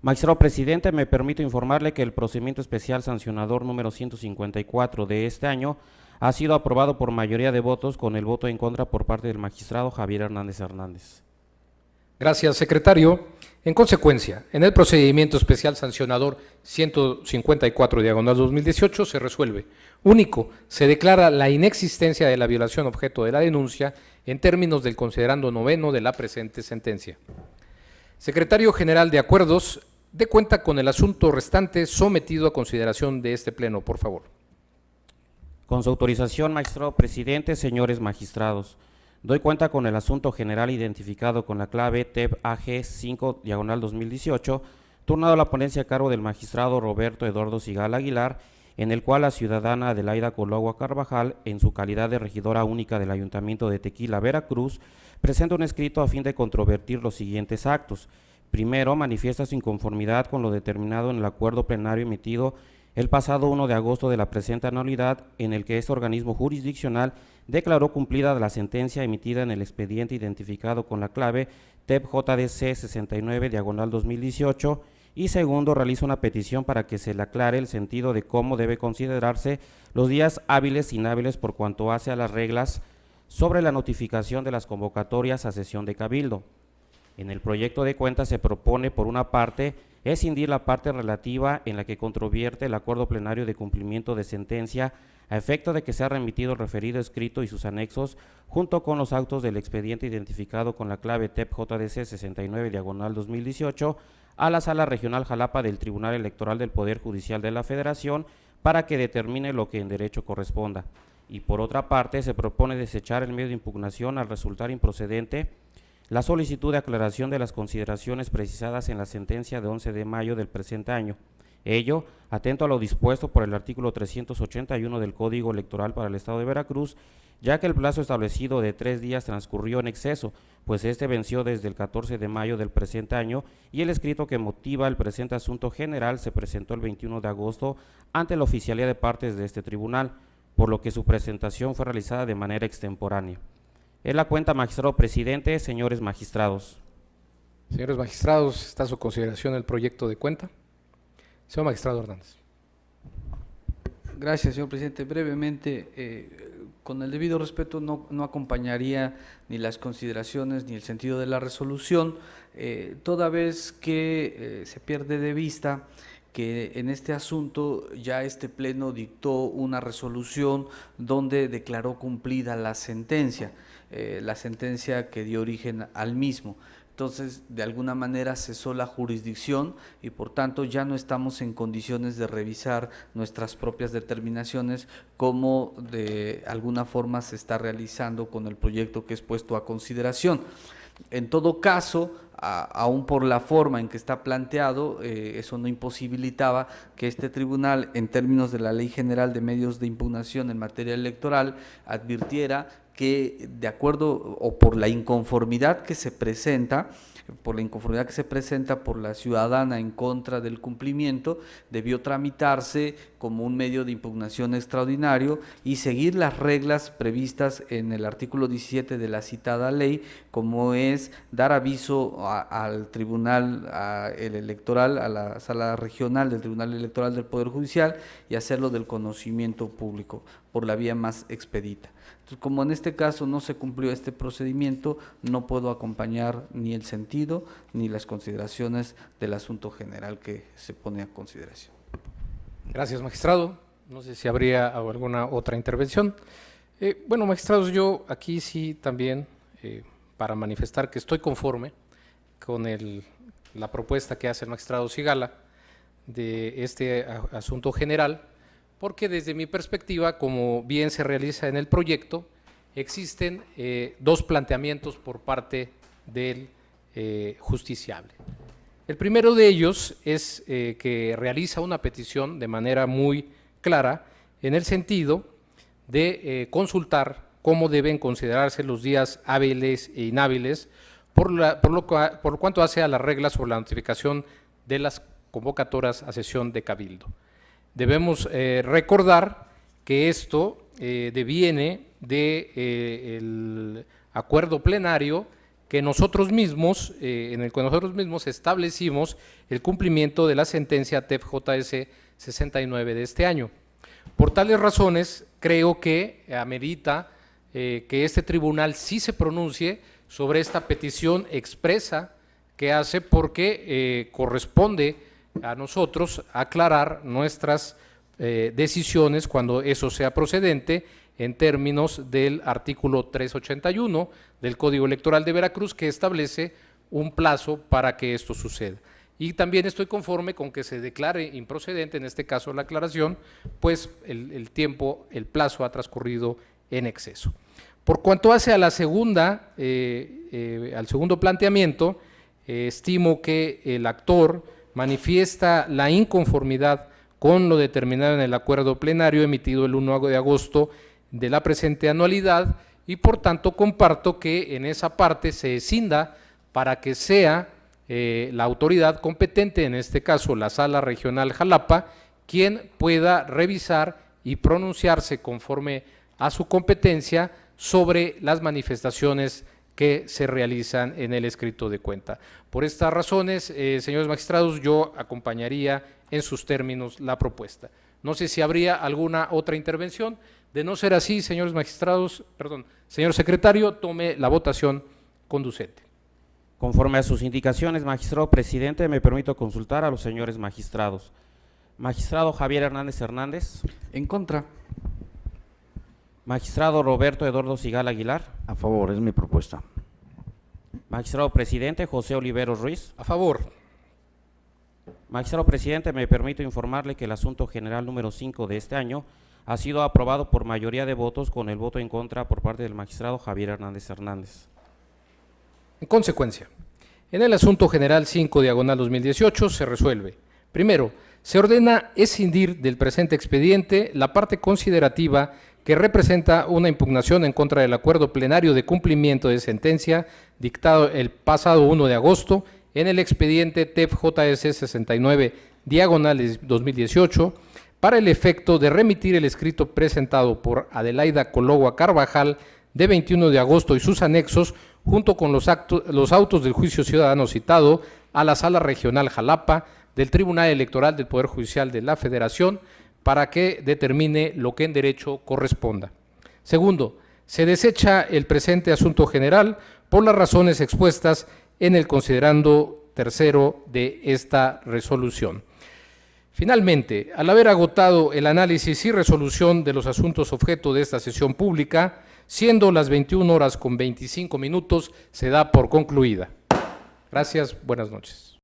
Magistrado presidente, me permito informarle que el procedimiento especial sancionador número 154 de este año ha sido aprobado por mayoría de votos, con el voto en contra por parte del magistrado Javier Hernández Hernández. Gracias, secretario. En consecuencia, en el procedimiento especial sancionador 154/2018 se resuelve: único, se declara la inexistencia de la violación objeto de la denuncia en términos del considerando noveno de la presente sentencia. Secretario General de Acuerdos, dé cuenta con el asunto restante sometido a consideración de este Pleno, por favor. Con su autorización, magistrado presidente, señores magistrados, doy cuenta con el asunto general identificado con la clave TEP AG 5/2018, turnado a la ponencia a cargo del magistrado Roberto Eduardo Sigala Aguilar, en el cual la ciudadana Adelaida Colagua Carvajal, en su calidad de regidora única del Ayuntamiento de Tequila, Veracruz, presenta un escrito a fin de controvertir los siguientes actos. Primero, manifiesta su inconformidad con lo determinado en el acuerdo plenario emitido el pasado 1 de agosto de la presente anualidad, en el que este organismo jurisdiccional declaró cumplida la sentencia emitida en el expediente identificado con la clave TEP JDC 69/2018, y segundo, realiza una petición para que se le aclare el sentido de cómo debe considerarse los días hábiles e inhábiles por cuanto hace a las reglas sobre la notificación de las convocatorias a sesión de cabildo. En el proyecto de cuenta se propone, por una parte, escindir la parte relativa en la que controvierte el acuerdo plenario de cumplimiento de sentencia, a efecto de que sea remitido el referido escrito y sus anexos, junto con los autos del expediente identificado con la clave TEP JDC 69/2018, a la Sala Regional Jalapa del Tribunal Electoral del Poder Judicial de la Federación, para que determine lo que en derecho corresponda. Y por otra parte, se propone desechar el medio de impugnación al resultar improcedente la solicitud de aclaración de las consideraciones precisadas en la sentencia de 11 de mayo del presente año. Ello, atento a lo dispuesto por el artículo 381 del Código Electoral para el Estado de Veracruz, ya que el plazo establecido de 3 días transcurrió en exceso, pues este venció desde el 14 de mayo del presente año, y el escrito que motiva el presente asunto general se presentó el 21 de agosto ante la oficialía de partes de este tribunal, por lo que su presentación fue realizada de manera extemporánea. Es la cuenta, magistrado presidente, señores magistrados. Señores magistrados, está a su consideración el proyecto de cuenta. Señor magistrado Hernández. Gracias, señor presidente. Brevemente, Con el debido respeto, no acompañaría ni las consideraciones ni el sentido de la resolución, toda vez que se pierde de vista que en este asunto ya este Pleno dictó una resolución donde declaró cumplida la sentencia que dio origen al mismo. Entonces, de alguna manera cesó la jurisdicción y por tanto ya no estamos en condiciones de revisar nuestras propias determinaciones como de alguna forma se está realizando con el proyecto que es puesto a consideración. En todo caso, aún por la forma en que está planteado, eso no imposibilitaba que este tribunal, en términos de la Ley General de Medios de Impugnación en materia electoral, advirtiera que de acuerdo o por la inconformidad que se presenta, por la ciudadana en contra del cumplimiento, debió tramitarse como un medio de impugnación extraordinario y seguir las reglas previstas en el artículo 17 de la citada ley, como es dar aviso al tribunal electoral, a la sala regional del Tribunal Electoral del Poder Judicial y hacerlo del conocimiento público por la vía más expedita. Entonces, como en este caso no se cumplió este procedimiento, no puedo acompañar ni el sentido ni las consideraciones del asunto general que se pone a consideración. Gracias, magistrado. No sé si habría alguna otra intervención. Bueno, magistrados, yo aquí sí también, para manifestar que estoy conforme con la propuesta que hace el magistrado Sigala de este asunto general, porque desde mi perspectiva, como bien se realiza en el proyecto, existen dos planteamientos por parte del justiciable. El primero de ellos es que realiza una petición de manera muy clara en el sentido de consultar cómo deben considerarse los días hábiles e inhábiles por cuanto hace a las reglas sobre la notificación de las convocatorias a sesión de cabildo. Debemos recordar que esto deviene del acuerdo plenario que nosotros mismos, en el que nosotros mismos establecimos el cumplimiento de la sentencia TEP-JS 69 de este año. Por tales razones, creo que amerita que este tribunal sí se pronuncie sobre esta petición expresa que hace, porque corresponde a nosotros aclarar nuestras decisiones cuando eso sea procedente en términos del artículo 381 del Código Electoral de Veracruz, que establece un plazo para que esto suceda. Y también estoy conforme con que se declare improcedente, en este caso la aclaración, pues el plazo ha transcurrido en exceso. Por cuanto hace a la segunda, al segundo planteamiento, estimo que el actor manifiesta la inconformidad con lo determinado en el acuerdo plenario emitido el 1 de agosto de la presente anualidad y por tanto comparto que en esa parte se escinda para que sea la autoridad competente, en este caso la Sala Regional Jalapa, quien pueda revisar y pronunciarse conforme a su competencia sobre las manifestaciones que se realizan en el escrito de cuenta. Por estas razones, señores magistrados, yo acompañaría en sus términos la propuesta. No sé si habría alguna otra intervención. De no ser así, señores magistrados, señor secretario, tome la votación conducente. Conforme a sus indicaciones, magistrado presidente, me permito consultar a los señores magistrados. Magistrado Javier Hernández Hernández. En contra. Magistrado Roberto Eduardo Sigala Aguilar. A favor, es mi propuesta. Magistrado presidente José Oliveros Ruiz. A favor. Magistrado presidente, me permito informarle que el asunto general número 5 de este año ha sido aprobado por mayoría de votos con el voto en contra por parte del magistrado Javier Hernández Hernández. En consecuencia, en el asunto general 5/2018 se resuelve. Primero, se ordena escindir del presente expediente la parte considerativa que representa una impugnación en contra del acuerdo plenario de cumplimiento de sentencia dictado el pasado 1 de agosto en el expediente TEP-JS 69/2018 para el efecto de remitir el escrito presentado por Adelaida Cologua Carvajal de 21 de agosto y sus anexos junto con los autos del juicio ciudadano citado a la Sala Regional Jalapa del Tribunal Electoral del Poder Judicial de la Federación para que determine lo que en derecho corresponda. Segundo, se desecha el presente asunto general por las razones expuestas en el considerando tercero de esta resolución. Finalmente, al haber agotado el análisis y resolución de los asuntos objeto de esta sesión pública, siendo las 21:25, se da por concluida. Gracias, buenas noches.